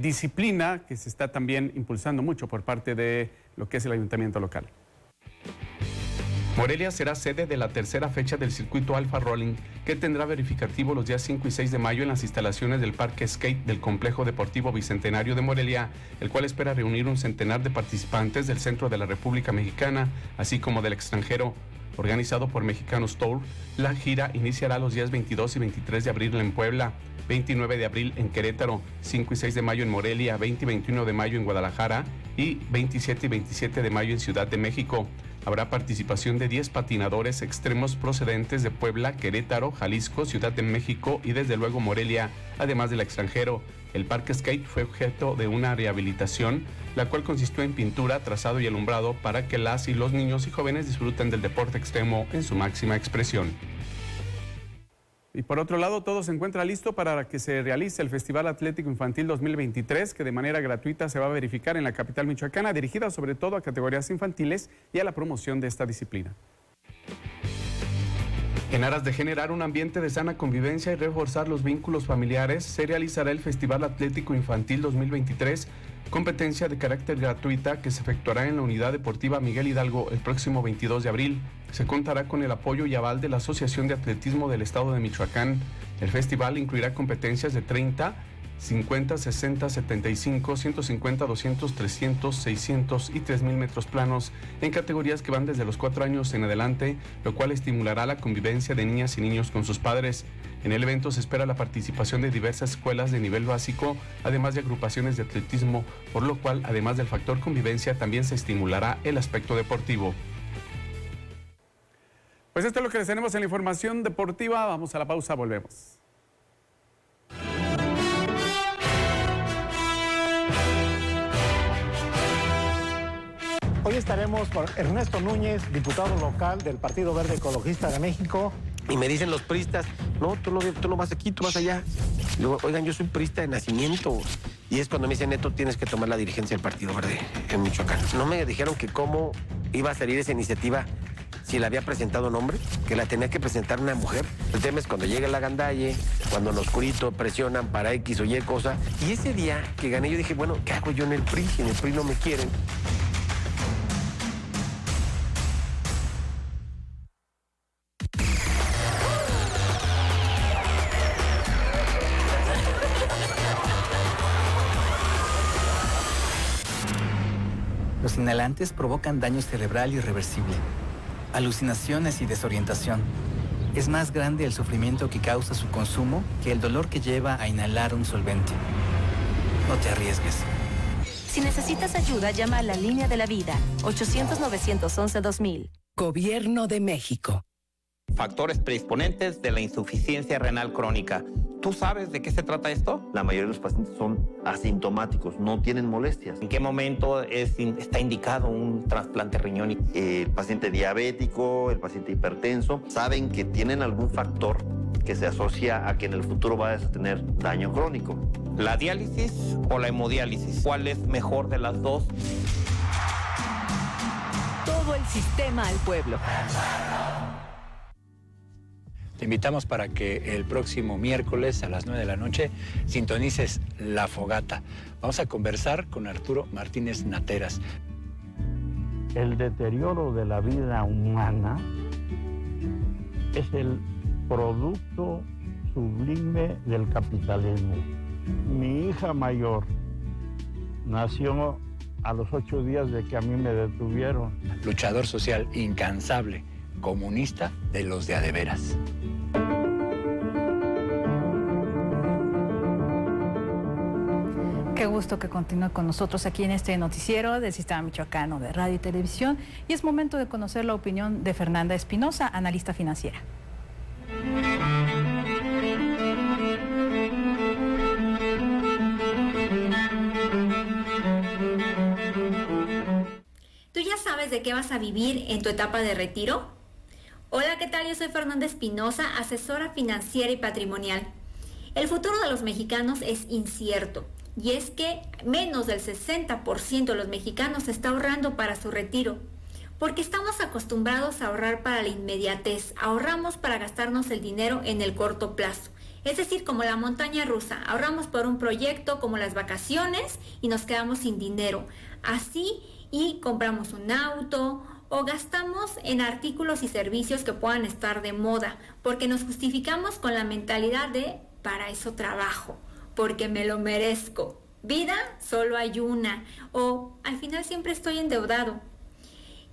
disciplina que se está también impulsando mucho por parte de lo que es el ayuntamiento local. Morelia será sede de la tercera fecha del circuito Alpha Rolling, que tendrá verificativo los días 5 y 6 de mayo en las instalaciones del Parque Skate del Complejo Deportivo Bicentenario de Morelia, el cual espera reunir un centenar de participantes del centro de la República Mexicana, así como del extranjero. Organizado por Mexicanos Tour, la gira iniciará los días 22 y 23 de abril en Puebla, 29 de abril en Querétaro, 5 y 6 de mayo en Morelia, 20 y 21 de mayo en Guadalajara y 27 y 27 de mayo en Ciudad de México. Habrá participación de 10 patinadores extremos procedentes de Puebla, Querétaro, Jalisco, Ciudad de México y desde luego Morelia, además del extranjero. El Parque Skate fue objeto de una rehabilitación, la cual consistió en pintura, trazado y alumbrado para que las y los niños y jóvenes disfruten del deporte extremo en su máxima expresión. Y por otro lado, todo se encuentra listo para que se realice el Festival Atlético Infantil 2023, que de manera gratuita se va a verificar en la capital michoacana, dirigida sobre todo a categorías infantiles y a la promoción de esta disciplina. En aras de generar un ambiente de sana convivencia y reforzar los vínculos familiares, se realizará el Festival Atlético Infantil 2023, competencia de carácter gratuita que se efectuará en la Unidad Deportiva Miguel Hidalgo el próximo 22 de abril. Se contará con el apoyo y aval de la Asociación de Atletismo del Estado de Michoacán. El festival incluirá competencias de 30, 50, 60, 75, 150, 200, 300, 600 y 3000 metros planos en categorías que van desde los 4 años en adelante, lo cual estimulará la convivencia de niñas y niños con sus padres. En el evento se espera la participación de diversas escuelas de nivel básico, además de agrupaciones de atletismo, por lo cual, además del factor convivencia, también se estimulará el aspecto deportivo. Pues esto es lo que les tenemos en la información deportiva. Vamos a la pausa, volvemos. Hoy estaremos con Ernesto Núñez, diputado local del Partido Verde Ecologista de México. Y me dicen los priistas, no, tú no vas aquí, tú vas allá. Luego, oigan, yo soy priista de nacimiento. Y es cuando me dicen, Neto, tienes que tomar la dirigencia del Partido Verde en Michoacán. No me dijeron que cómo iba a salir esa iniciativa si la había presentado un hombre, que la tenía que presentar una mujer. El tema es cuando llega la gandalle, cuando en oscurito presionan para X o Y cosa. Y ese día que gané, yo dije, bueno, ¿qué hago yo en el PRI? Si en el PRI no me quieren. Los inhalantes provocan daño cerebral irreversible, alucinaciones y desorientación. Es más grande el sufrimiento que causa su consumo que el dolor que lleva a inhalar un solvente. No te arriesgues. Si necesitas ayuda, llama a la Línea de la Vida, 800-911-2000. Gobierno de México. Factores predisponentes de la insuficiencia renal crónica. ¿Tú sabes de qué se trata esto? La mayoría de los pacientes son asintomáticos, no tienen molestias. ¿En qué momento está indicado un trasplante riñón? El paciente diabético, el paciente hipertenso, saben que tienen algún factor que se asocia a que en el futuro vayas a tener daño crónico. ¿La diálisis o la hemodiálisis? ¿Cuál es mejor de las dos? Todo el sistema al pueblo. Te invitamos para que el próximo miércoles a las 9 de la noche sintonices La Fogata. Vamos a conversar con Arturo Martínez Nateras. El deterioro de la vida humana es el producto sublime del capitalismo. Mi hija mayor nació a los 8 días de que a mí me detuvieron. Luchador social incansable, comunista de los de a de veras. Qué gusto que continúe con nosotros aquí en este noticiero del Sistema Michoacano de Radio y Televisión. Y es momento de conocer la opinión de Fernanda Espinosa, analista financiera. ¿Tú ya sabes de qué vas a vivir en tu etapa de retiro? Hola, ¿qué tal? Yo soy Fernanda Espinosa, asesora financiera y patrimonial. El futuro de los mexicanos es incierto. Y es que menos del 60% de los mexicanos está ahorrando para su retiro. porque estamos acostumbrados a ahorrar para la inmediatez, ahorramos para gastarnos el dinero en el corto plazo. Es decir, como la montaña rusa, ahorramos por un proyecto como las vacaciones y nos quedamos sin dinero. Así, y compramos un auto o gastamos en artículos y servicios que puedan estar de moda, porque nos justificamos con la mentalidad de para eso trabajo, porque me lo merezco. Vida solo hay una, o al final siempre estoy endeudado.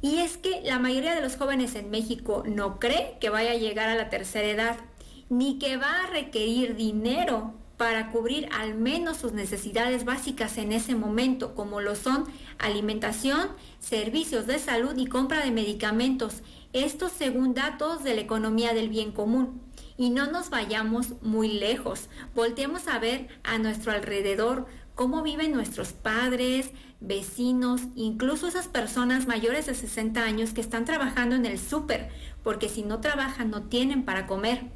Y es que la mayoría de los jóvenes en México no cree que vaya a llegar a la tercera edad, ni que va a requerir dinero para cubrir al menos sus necesidades básicas en ese momento, como lo son alimentación, servicios de salud y compra de medicamentos. Esto según datos de la economía del bien común. Y no nos vayamos muy lejos, volteemos a ver a nuestro alrededor cómo viven nuestros padres, vecinos, incluso esas personas mayores de 60 años que están trabajando en el súper, porque si no trabajan no tienen para comer.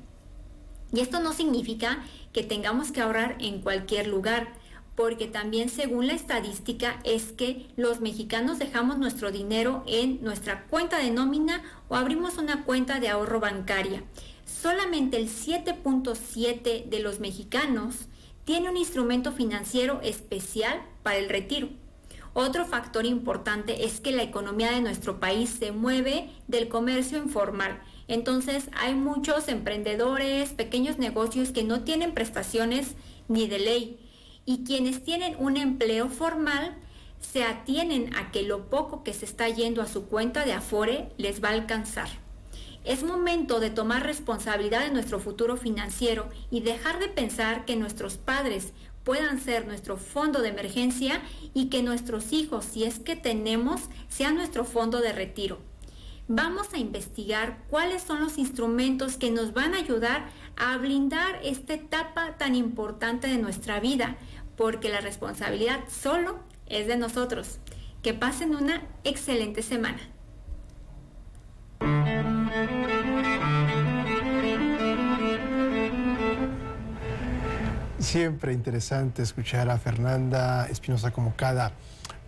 Y esto no significa que tengamos que ahorrar en cualquier lugar, porque también según la estadística es que los mexicanos dejamos nuestro dinero en nuestra cuenta de nómina o abrimos una cuenta de ahorro bancaria. Solamente el 7.7% de los mexicanos tiene un instrumento financiero especial para el retiro. Otro factor importante es que la economía de nuestro país se mueve del comercio informal. Entonces hay muchos emprendedores, pequeños negocios que no tienen prestaciones ni de ley. Y quienes tienen un empleo formal se atienen a que lo poco que se está yendo a su cuenta de Afore les va a alcanzar. Es momento de tomar responsabilidad de nuestro futuro financiero y dejar de pensar que nuestros padres puedan ser nuestro fondo de emergencia y que nuestros hijos, si es que tenemos, sean nuestro fondo de retiro. Vamos a investigar cuáles son los instrumentos que nos van a ayudar a blindar esta etapa tan importante de nuestra vida, porque la responsabilidad solo es de nosotros. Que pasen una excelente semana. Siempre interesante escuchar a Fernanda Espinosa como cada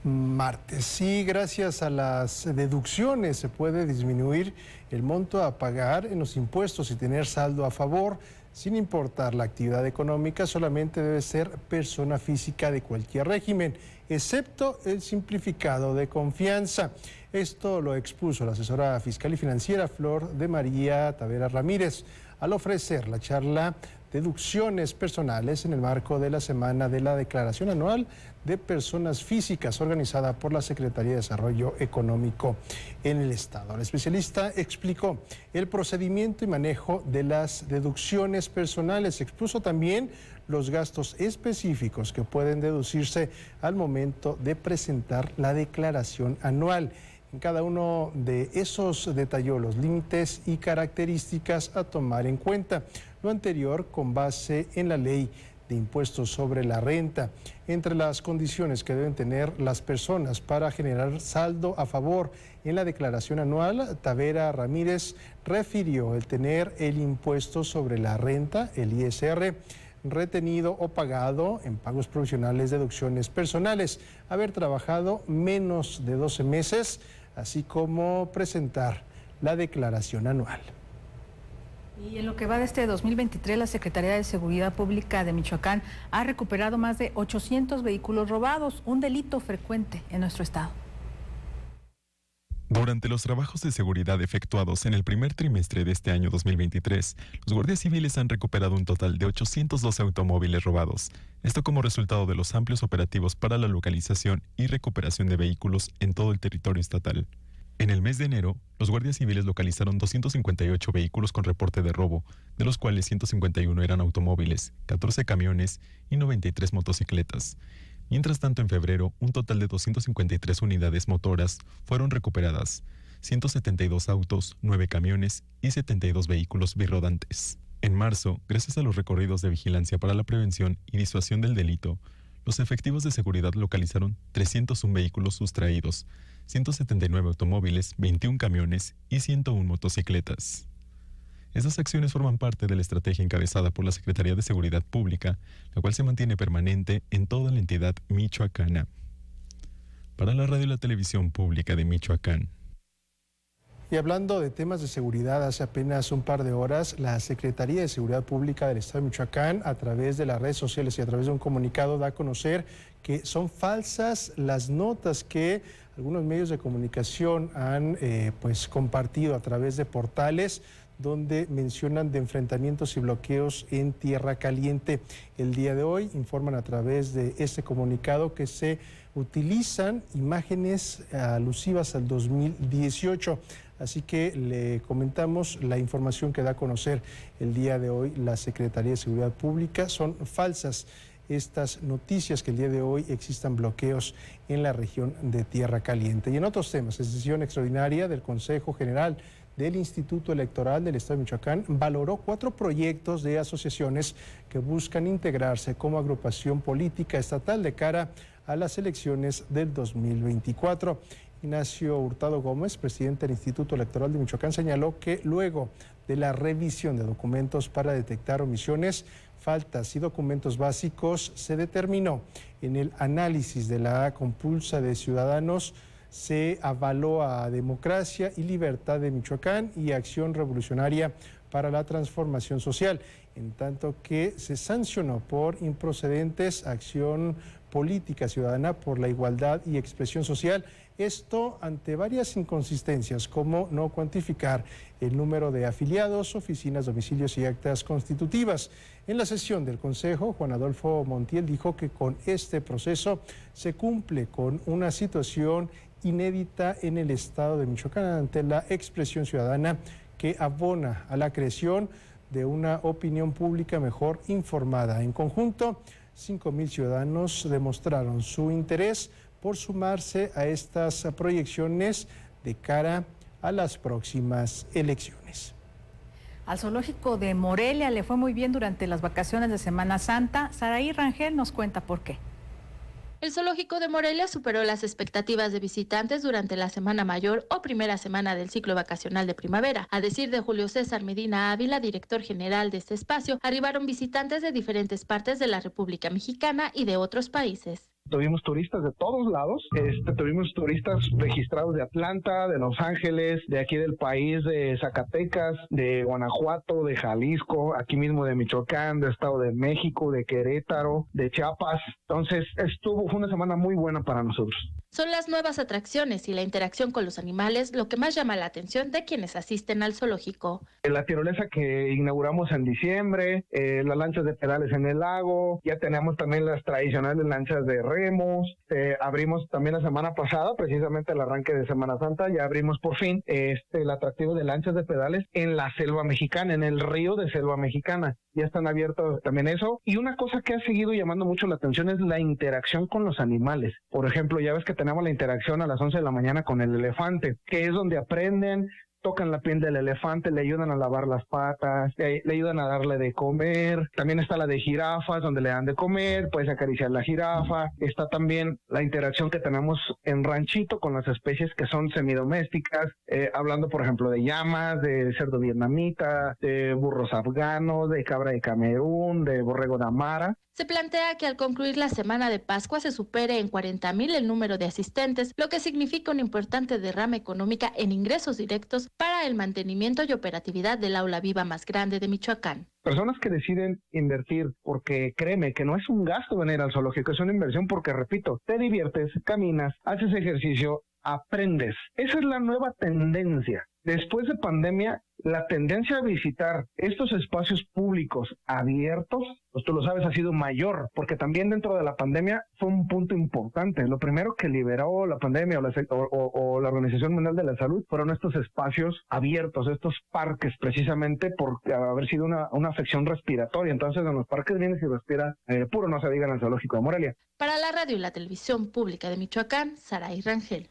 martes. Sí, gracias a las deducciones se puede disminuir el monto a pagar en los impuestos y tener saldo a favor, sin importar la actividad económica. Solamente debe ser persona física de cualquier régimen, excepto el simplificado de confianza. Esto lo expuso la asesora fiscal y financiera Flor de María Tavera Ramírez al ofrecer la charla Deducciones Personales en el marco de la Semana de la Declaración Anual de Personas Físicas organizada por la Secretaría de Desarrollo Económico en el Estado. El especialista explicó el procedimiento y manejo de las deducciones personales. Expuso también los gastos específicos que pueden deducirse al momento de presentar la declaración anual. En cada uno de esos detalló los límites y características a tomar en cuenta. Lo anterior con base en la Ley de Impuestos sobre la Renta. Entre las condiciones que deben tener las personas para generar saldo a favor en la declaración anual, Tavera Ramírez refirió el tener el impuesto sobre la renta, el ISR, retenido o pagado en pagos provisionales, deducciones personales, haber trabajado menos de 12 meses, así como presentar la declaración anual. Y en lo que va de este 2023, la Secretaría de Seguridad Pública de Michoacán ha recuperado más de 800 vehículos robados, un delito frecuente en nuestro estado. Durante los trabajos de seguridad efectuados en el primer trimestre de este año 2023, los guardias civiles han recuperado un total de 812 automóviles robados. Esto como resultado de los amplios operativos para la localización y recuperación de vehículos en todo el territorio estatal. En el mes de enero, los guardias civiles localizaron 258 vehículos con reporte de robo, de los cuales 151 eran automóviles, 14 camiones y 93 motocicletas. Mientras tanto, en febrero, un total de 253 unidades motoras fueron recuperadas, 172 autos, 9 camiones y 72 vehículos birrodantes. En marzo, gracias a los recorridos de vigilancia para la prevención y disuasión del delito, los efectivos de seguridad localizaron 301 vehículos sustraídos, 179 automóviles, 21 camiones y 101 motocicletas. Estas acciones forman parte de la estrategia encabezada por la Secretaría de Seguridad Pública, la cual se mantiene permanente en toda la entidad michoacana. Para la radio y la televisión pública de Michoacán, Y hablando de temas de seguridad, hace apenas un par de horas, la Secretaría de Seguridad Pública del Estado de Michoacán, a través de las redes sociales y a través de un comunicado, da a conocer que son falsas las notas que algunos medios de comunicación han compartido a través de portales donde mencionan de enfrentamientos y bloqueos en Tierra Caliente. El día de hoy informan a través de este comunicado que se utilizan imágenes alusivas al 2018. Así que le comentamos la información que da a conocer el día de hoy la Secretaría de Seguridad Pública. Son falsas estas noticias que el día de hoy existan bloqueos en la región de Tierra Caliente. Y en otros temas, en sesión extraordinaria del Consejo General del Instituto Electoral del Estado de Michoacán valoró 4 proyectos de asociaciones que buscan integrarse como agrupación política estatal de cara a las elecciones del 2024. Ignacio Hurtado Gómez, presidente del Instituto Electoral de Michoacán, señaló que luego de la revisión de documentos para detectar omisiones, faltas y documentos básicos, se determinó en el análisis de la compulsa de ciudadanos, se avaló a Democracia y Libertad de Michoacán y Acción Revolucionaria para la Transformación Social, en tanto que se sancionó por improcedentes Acción Política Ciudadana por la Igualdad y Expresión Social. Esto ante varias inconsistencias, como no cuantificar el número de afiliados, oficinas, domicilios y actas constitutivas. En la sesión del Consejo, Juan Adolfo Montiel dijo que con este proceso se cumple con una situación inédita en el Estado de Michoacán ante la expresión ciudadana que abona a la creación de una opinión pública mejor informada. En conjunto, 5,000 ciudadanos demostraron su interés por sumarse a estas proyecciones de cara a las próximas elecciones. Al zoológico de Morelia le fue muy bien durante las vacaciones de Semana Santa. Saraí Rangel nos cuenta por qué. El zoológico de Morelia superó las expectativas de visitantes durante la Semana Mayor o primera semana del ciclo vacacional de primavera. A decir de Julio César Medina Ávila, director general de este espacio, arribaron visitantes de diferentes partes de la República Mexicana y de otros países. Tuvimos turistas de todos lados, tuvimos turistas registrados de Atlanta, de Los Ángeles, de aquí del país, de Zacatecas, de Guanajuato, de Jalisco, aquí mismo de Michoacán, de Estado de México, de Querétaro, de Chiapas. Entonces fue una semana muy buena para nosotros. Son las nuevas atracciones y la interacción con los animales lo que más llama la atención de quienes asisten al zoológico. La tirolesa que inauguramos en diciembre, las lanchas de pedales en el lago, ya tenemos también las tradicionales lanchas de remos, abrimos también la semana pasada, precisamente el arranque de Semana Santa, ya abrimos por fin el atractivo de lanchas de pedales en la selva mexicana, en el río de Selva Mexicana. Ya están abiertos también eso. Y una cosa que ha seguido llamando mucho la atención es la interacción con los animales. Por ejemplo, ya ves que tenemos la interacción a las 11 de la mañana con el elefante, que es donde aprenden, tocan la piel del elefante, le ayudan a lavar las patas, le ayudan a darle de comer. También está la de jirafas, donde le dan de comer, puedes acariciar la jirafa. Está también la interacción que tenemos en ranchito con las especies que son semidomésticas, hablando por ejemplo de llamas, de cerdo vietnamita, de burros afganos, de cabra de Camerún, de borrego de Amara. Se plantea que al concluir la semana de Pascua se supere en 40,000 el número de asistentes, lo que significa una importante derrama económica en ingresos directos para el mantenimiento y operatividad del aula viva más grande de Michoacán. Personas que deciden invertir, porque créeme que no es un gasto venir al zoológico, es una inversión porque, repito, te diviertes, caminas, haces ejercicio, aprendes. Esa es la nueva tendencia. Después de pandemia, la tendencia a visitar estos espacios públicos abiertos, pues tú lo sabes, ha sido mayor, porque también dentro de la pandemia fue un punto importante. Lo primero que liberó la pandemia o la Organización Mundial de la Salud fueron estos espacios abiertos, estos parques, precisamente por haber sido una afección respiratoria. Entonces, en los parques vienes y respiras puro, no se diga en el zoológico de Morelia. Para la radio y la televisión pública de Michoacán, Saraí Rangel.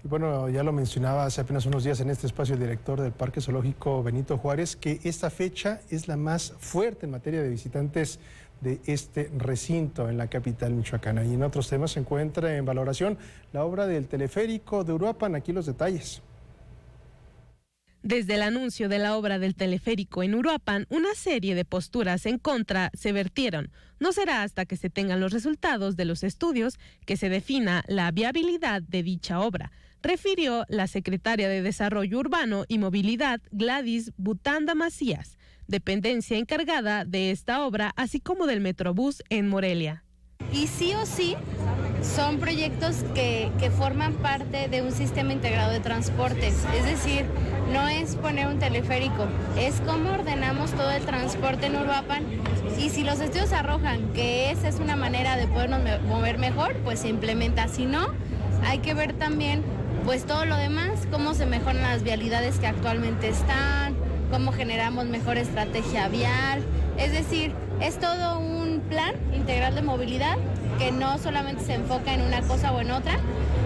Y bueno, ya lo mencionaba hace apenas unos días en este espacio el director del Parque Zoológico Benito Juárez, que esta fecha es la más fuerte en materia de visitantes de este recinto en la capital michoacana. Y en otros temas se encuentra en valoración la obra del teleférico de Uruapan. Aquí los detalles. Desde el anuncio de la obra del teleférico en Uruapan, una serie de posturas en contra se vertieron. No será hasta que se tengan los resultados de los estudios que se defina la viabilidad de dicha obra, refirió la secretaria de Desarrollo Urbano y Movilidad, Gladys Butanda Macías, dependencia encargada de esta obra, así como del Metrobús en Morelia. Y sí o sí, son proyectos que forman parte de un sistema integrado de transportes. Es decir, no es poner un teleférico, es cómo ordenamos todo el transporte en Uruapan. Y si los estudios arrojan que esa es una manera de podernos mover mejor, pues se implementa. Si no, hay que ver también pues todo lo demás, cómo se mejoran las vialidades que actualmente están, cómo generamos mejor estrategia vial. Es decir, es todo un plan integral de movilidad que no solamente se enfoca en una cosa o en otra,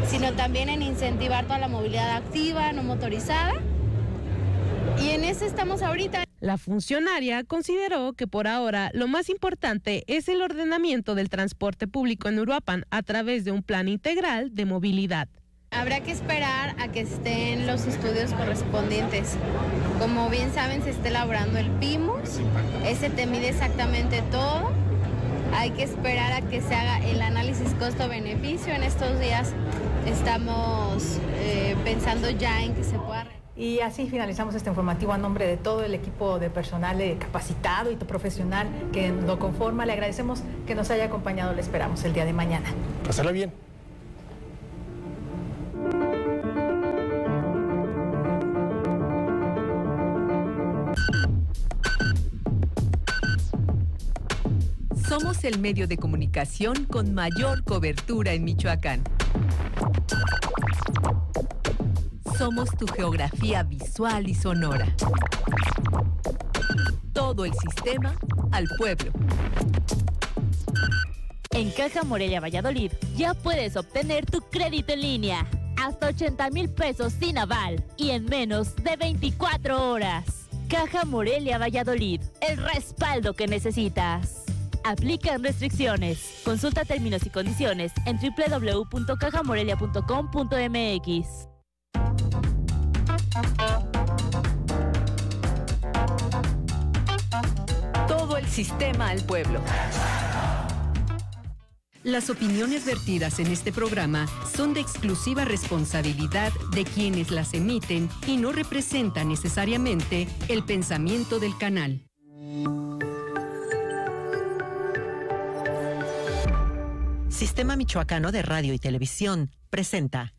sino también en incentivar toda la movilidad activa, no motorizada. Y en eso estamos ahorita. La funcionaria consideró que por ahora lo más importante es el ordenamiento del transporte público en Uruapan a través de un plan integral de movilidad. Habrá que esperar a que estén los estudios correspondientes. Como bien saben, se está elaborando el PIMUS, ese te mide exactamente todo. Hay que esperar a que se haga el análisis costo-beneficio. En estos días estamos pensando ya en que se pueda... Y así finalizamos este informativo a nombre de todo el equipo de personal capacitado y profesional que lo conforma. Le agradecemos que nos haya acompañado. Le esperamos el día de mañana. Pásala bien. Somos el medio de comunicación con mayor cobertura en Michoacán. Somos tu geografía visual y sonora. Todo el sistema al pueblo. En Caja Morelia Valladolid ya puedes obtener tu crédito en línea. Hasta 80,000 pesos sin aval y en menos de 24 horas. Caja Morelia Valladolid, el respaldo que necesitas. Aplican restricciones. Consulta términos y condiciones en www.cajamorelia.com.mx. Todo el sistema al pueblo. Las opiniones vertidas en este programa son de exclusiva responsabilidad de quienes las emiten y no representan necesariamente el pensamiento del canal. Sistema Michoacano de Radio y Televisión presenta.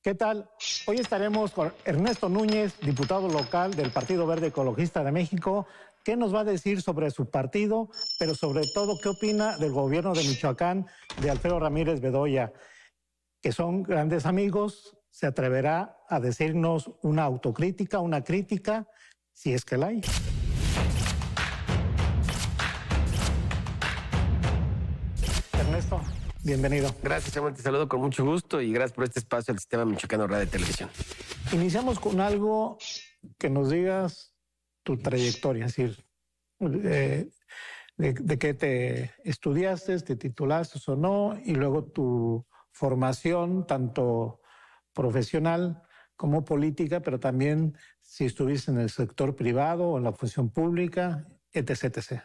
¿Qué tal? Hoy estaremos con Ernesto Núñez, diputado local del Partido Verde Ecologista de México, que nos va a decir sobre su partido, pero sobre todo qué opina del gobierno de Michoacán de Alfredo Ramírez Bedoya, que son grandes amigos. Se atreverá a decirnos una autocrítica, una crítica, si es que la hay. Ernesto, bienvenido. Gracias, Samuel. Te saludo con mucho gusto y gracias por este espacio al Sistema Michoacano de Radio y Televisión. Iniciamos con algo que nos digas tu trayectoria, es decir, de qué te estudiaste, te titulaste o no, y luego tu formación, tanto profesional como política, pero también si estuviste en el sector privado o en la función pública, etc., etc.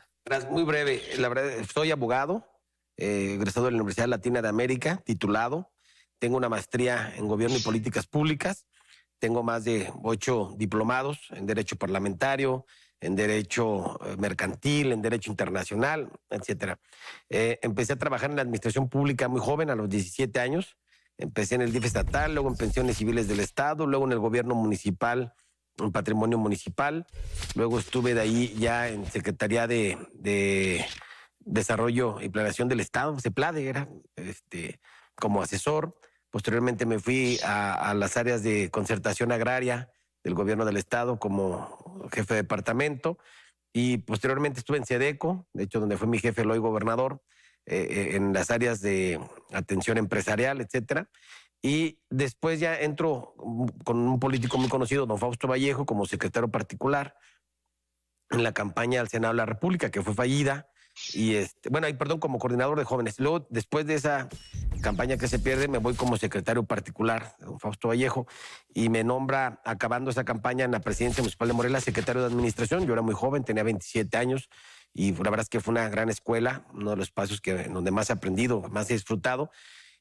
Muy breve, la verdad, soy abogado, egresado de la Universidad Latina de América, titulado. Tengo una maestría en Gobierno y Políticas Públicas. Tengo más de 8 diplomados en Derecho Parlamentario, en Derecho Mercantil, en Derecho Internacional, etcétera. Empecé a trabajar en la Administración Pública muy joven, a los 17 años. Empecé en el DIF estatal, luego en Pensiones Civiles del Estado, luego en el Gobierno Municipal, en Patrimonio Municipal. Luego estuve de ahí ya en Secretaría de Desarrollo y Planeación del Estado, CEPLADE era, como asesor. Posteriormente me fui a las áreas de concertación agraria del gobierno del estado como jefe de departamento y posteriormente estuve en SEDECO, de hecho donde fue mi jefe el hoy gobernador, en las áreas de atención empresarial, etcétera. Y después ya entro con un político muy conocido, don Fausto Vallejo, como secretario particular en la campaña al Senado de la República, que fue fallida. Y como coordinador de jóvenes. Luego, después de esa campaña que se pierde, me voy como secretario particular, don Fausto Vallejo, y me nombra, acabando esa campaña en la presidencia municipal de Morelia, secretario de administración. Yo era muy joven, tenía 27 años, y la verdad es que fue una gran escuela, uno de los espacios donde más he aprendido, más he disfrutado.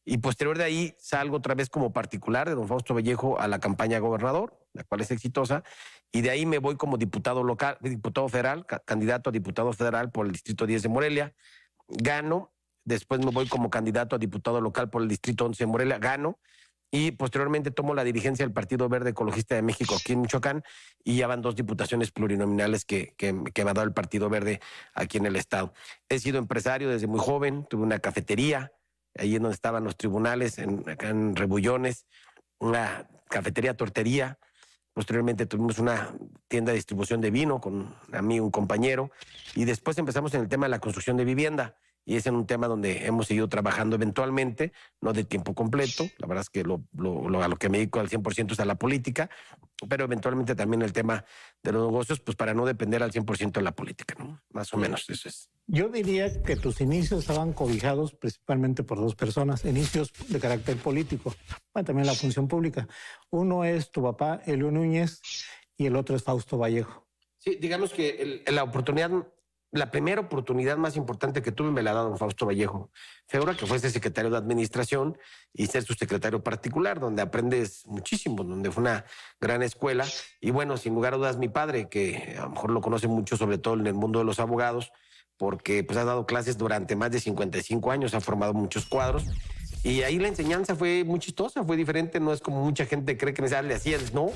Y posterior de ahí salgo otra vez como particular de don Fausto Vallejo a la campaña gobernador, la cual es exitosa, y de ahí me voy como diputado local, diputado federal, candidato a diputado federal por el Distrito 10 de Morelia, gano, después me voy como candidato a diputado local por el Distrito 11 de Morelia, gano, y posteriormente tomo la dirigencia del Partido Verde Ecologista de México aquí en Michoacán, y ya van 2 diputaciones plurinominales que me ha dado el Partido Verde aquí en el estado. He sido empresario desde muy joven, tuve una cafetería, ahí en donde estaban los tribunales, acá en Rebullones, una cafetería, tortería. Posteriormente tuvimos una tienda de distribución de vino con a mí, un compañero, y después empezamos en el tema de la construcción de vivienda, y es en un tema donde hemos seguido trabajando eventualmente, no de tiempo completo, la verdad es que a lo que me dedico al 100% es a la política, pero eventualmente también el tema de los negocios, pues para no depender al 100% de la política, ¿no? Más o menos, eso es. Yo diría que tus inicios estaban cobijados principalmente por 2 personas, inicios de carácter político, también la función pública. Uno es tu papá, Elio Núñez, y el otro es Fausto Vallejo. Sí, digamos que la primera oportunidad más importante que tuve me la ha dado don Fausto Vallejo. Fue ahora que fue secretario de administración y ser su secretario particular, donde aprendes muchísimo, donde fue una gran escuela. Y bueno, sin lugar a dudas, mi padre, que a lo mejor lo conoce mucho, sobre todo en el mundo de los abogados, porque pues ha dado clases durante más de 55 años, ha formado muchos cuadros. Y ahí la enseñanza fue muy chistosa, fue diferente, no es como mucha gente cree que le hacías, no.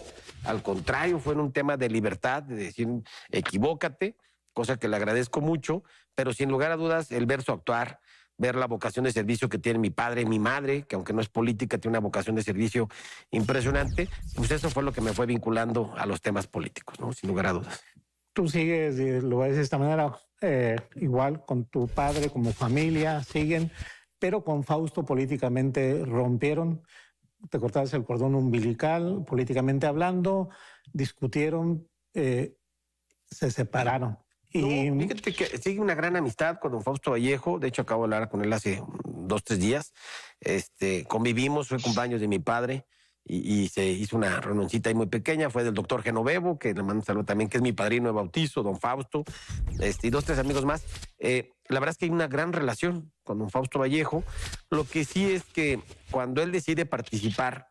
Al contrario, fue un tema de libertad, de decir, equivócate, cosa que le agradezco mucho, pero sin lugar a dudas, el ver su actuar, ver la vocación de servicio que tiene mi padre y mi madre, que aunque no es política, tiene una vocación de servicio impresionante, pues eso fue lo que me fue vinculando a los temas políticos, ¿no? Sin lugar a dudas. Tú sigues, lo ves de esta manera, igual con tu padre como familia, siguen, pero con Fausto políticamente rompieron, te cortaste el cordón umbilical, políticamente hablando, discutieron, se separaron. No, fíjate que sigue una gran amistad con don Fausto Vallejo. De hecho, acabo de hablar con él hace 2 o 3 días. Convivimos, fue cumpleaños de mi padre y se hizo una reunioncita ahí muy pequeña. Fue del doctor Genovevo, que le mando un saludo también, que es mi padrino de bautizo, don Fausto, y 2 o 3 amigos más. La verdad es que hay una gran relación con don Fausto Vallejo. Lo que sí es que cuando él decide participar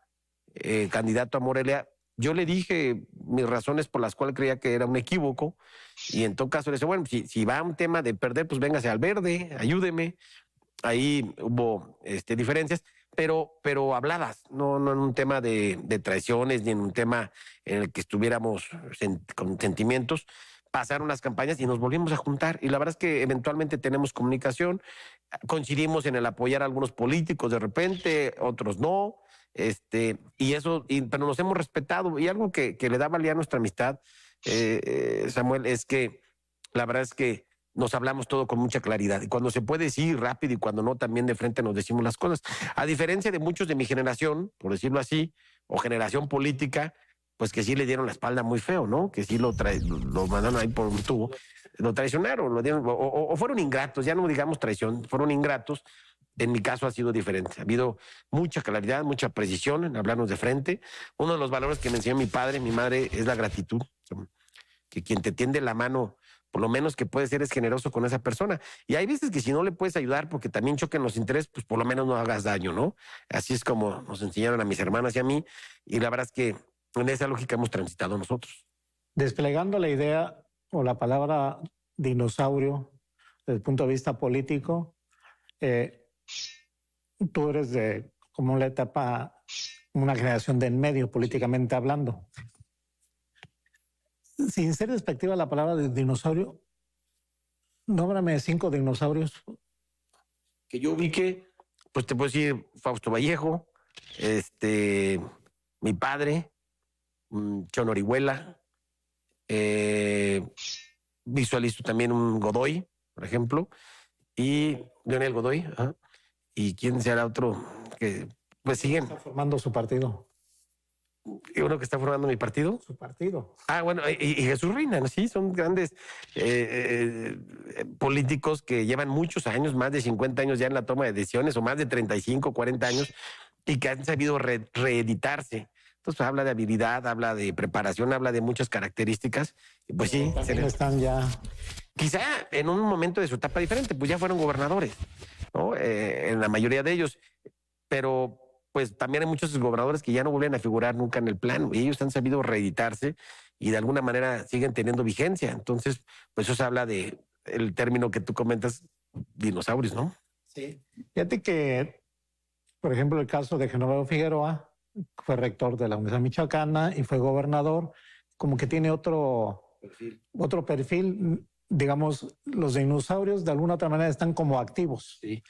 candidato a Morelia, yo le dije mis razones por las cuales creía que era un equívoco, y en todo caso le dije, bueno, si va a un tema de perder, pues véngase al verde, ayúdeme. Ahí hubo diferencias, pero habladas, no en un tema de traiciones, ni en un tema en el que estuviéramos con sentimientos. Pasaron las campañas y nos volvimos a juntar, y la verdad es que eventualmente tenemos comunicación, coincidimos en el apoyar a algunos políticos de repente, otros no. Pero nos hemos respetado, y algo que le da valía a nuestra amistad, Samuel, es que la verdad es que nos hablamos todo con mucha claridad, y cuando se puede decir rápido y cuando no, también de frente nos decimos las cosas. A diferencia de muchos de mi generación, por decirlo así, o generación política, pues que sí le dieron la espalda muy feo, ¿no? Que sí lo mandaron ahí por un tubo, lo traicionaron, o fueron ingratos, ya no digamos traición, fueron ingratos. En mi caso ha sido diferente. Ha habido mucha claridad, mucha precisión en hablarnos de frente. Uno de los valores que me enseñó mi padre, mi madre, es la gratitud. Que quien te tiende la mano, por lo menos que puede ser, es generoso con esa persona. Y hay veces que si no le puedes ayudar porque también choquen los intereses, pues por lo menos no hagas daño, ¿no? Así es como nos enseñaron a mis hermanas y a mí. Y la verdad es que en esa lógica hemos transitado nosotros. Desplegando la idea o la palabra dinosaurio desde el punto de vista político, tú eres de como la etapa, una generación de en medio políticamente hablando. Sin ser despectiva la palabra de dinosaurio, nómbrame 5 dinosaurios. Que yo ubique, pues te puedo decir Fausto Vallejo, mi padre, Chon Orihuela, visualizo también un Godoy, por ejemplo, y Leonel Godoy, y quién será otro que pues siguen. Está formando su partido. ¿Y uno que está formando mi partido? Su partido. Bueno, y Jesús Reina, ¿no? Sí, son grandes políticos que llevan muchos años, más de 50 años ya en la toma de decisiones, o más de 35, 40 años, y que han sabido reeditarse. Entonces habla de habilidad, habla de preparación, habla de muchas características. Y pues sí, están ya. Quizá en un momento de su etapa diferente, pues ya fueron gobernadores, ¿no? En la mayoría de ellos. Pero pues también hay muchos gobernadores que ya no vuelven a figurar nunca en el plano, y ellos han sabido reeditarse y de alguna manera siguen teniendo vigencia. Entonces, pues eso habla de el término que tú comentas, dinosaurios, ¿no? Sí. Fíjate que, por ejemplo, el caso de Genoveva Figueroa, fue rector de la Universidad Michoacana y fue gobernador, como que tiene otro perfil, digamos, los dinosaurios de alguna otra manera están como activos. Sí.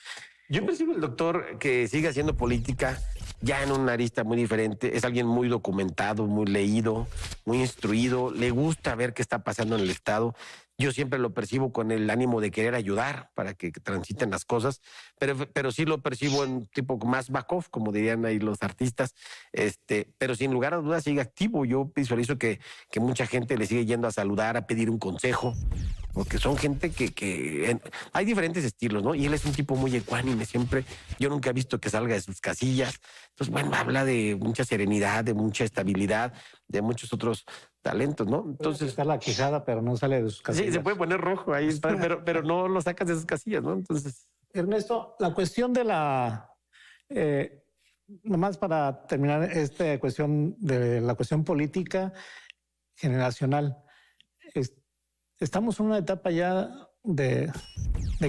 Yo percibo el doctor que sigue haciendo política ya en una arista muy diferente. Es alguien muy documentado, muy leído, muy instruido. Le gusta ver qué está pasando en el Estado. Yo siempre lo percibo con el ánimo de querer ayudar para que transiten las cosas, pero sí lo percibo en un tipo más back off, como dirían ahí los artistas, pero sin lugar a dudas sigue activo. Yo visualizo que mucha gente le sigue yendo a saludar, a pedir un consejo, porque son gente que hay diferentes estilos, ¿no? Y él es un tipo muy ecuánime siempre. Yo nunca he visto que salga de sus casillas. Entonces, bueno, habla de mucha serenidad, de mucha estabilidad, de muchos otros talentos, ¿no? Entonces está la quijada, pero no sale de sus casillas. Sí, se puede poner rojo ahí, pero no lo sacas de sus casillas, ¿no? Entonces, Ernesto, la cuestión de nomás para terminar esta cuestión de la cuestión política generacional, estamos en una etapa ya de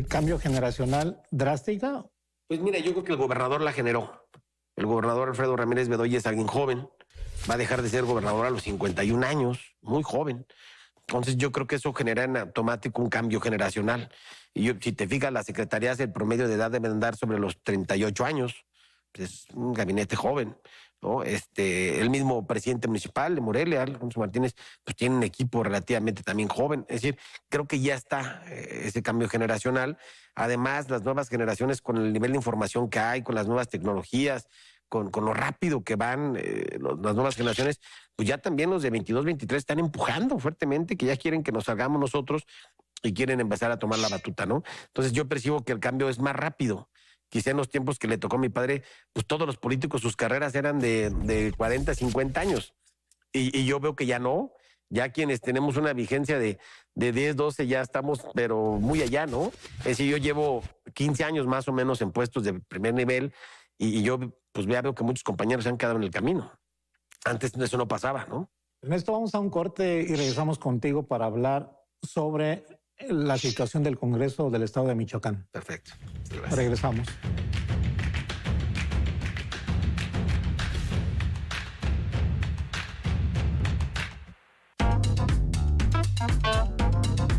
cambio generacional drástica. Pues mira, yo creo que el gobernador la generó. El gobernador Alfredo Ramírez Bedoya es alguien joven. Va a dejar de ser gobernador a los 51 años, muy joven. Entonces yo creo que eso genera en automático un cambio generacional. Y si te fijas, las secretarías, el promedio de edad deben andar sobre los 38 años. Es un gabinete joven, ¿no? El mismo presidente municipal de Morelia, Alfonso Martínez, pues tiene un equipo relativamente también joven. Es decir, creo que ya está ese cambio generacional. Además, las nuevas generaciones, con el nivel de información que hay, con las nuevas tecnologías, con lo rápido que van las nuevas generaciones, pues ya también los de 22, 23 están empujando fuertemente, que ya quieren que nos salgamos nosotros y quieren empezar a tomar la batuta, ¿no? Entonces yo percibo que el cambio es más rápido. Quizá en los tiempos que le tocó a mi padre, pues todos los políticos, sus carreras eran de 40, 50 años. Y yo veo que ya no. Ya quienes tenemos una vigencia de 10, 12, ya estamos, pero muy allá, ¿no? Es decir, yo llevo 15 años más o menos en puestos de primer nivel y yo pues ya veo que muchos compañeros se han quedado en el camino. Antes eso no pasaba, ¿no? Ernesto, vamos a un corte y regresamos contigo para hablar sobre la situación del Congreso del Estado de Michoacán. Perfecto. Regresamos.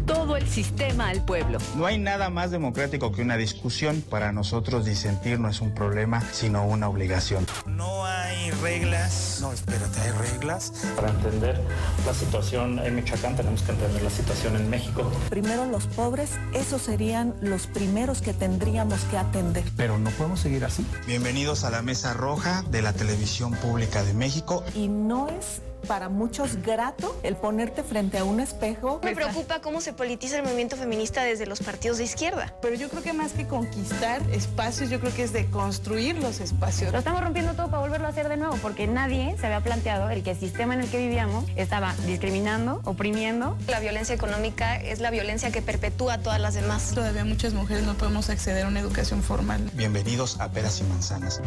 Todo el sistema al pueblo. No hay nada más democrático que una discusión. Para nosotros disentir no es un problema, sino una obligación. No hay reglas. No, espérate, ¿hay reglas? Para entender la situación en Michoacán tenemos que entender la situación en México. Primero los pobres, esos serían los primeros que tendríamos que atender. Pero no podemos seguir así. Bienvenidos a la Mesa Roja de la Televisión Pública de México. Y no es para muchos grato el ponerte frente a un espejo. Me preocupa cómo se politiza el movimiento feminista desde los partidos de izquierda. Pero yo creo que más que conquistar espacios, yo creo que es de construir los espacios. Lo estamos rompiendo todo para volverlo a hacer de nuevo, porque nadie se había planteado el que el sistema en el que vivíamos estaba discriminando, oprimiendo. La violencia económica es la violencia que perpetúa a todas las demás. Todavía muchas mujeres no podemos acceder a una educación formal. Bienvenidos a Peras y Manzanas.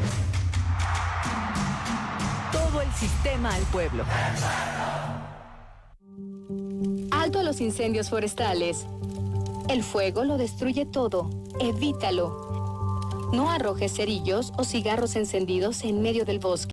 Todo el sistema al pueblo. Alto a los incendios forestales. El fuego lo destruye todo. Evítalo. No arrojes cerillos o cigarros encendidos en medio del bosque.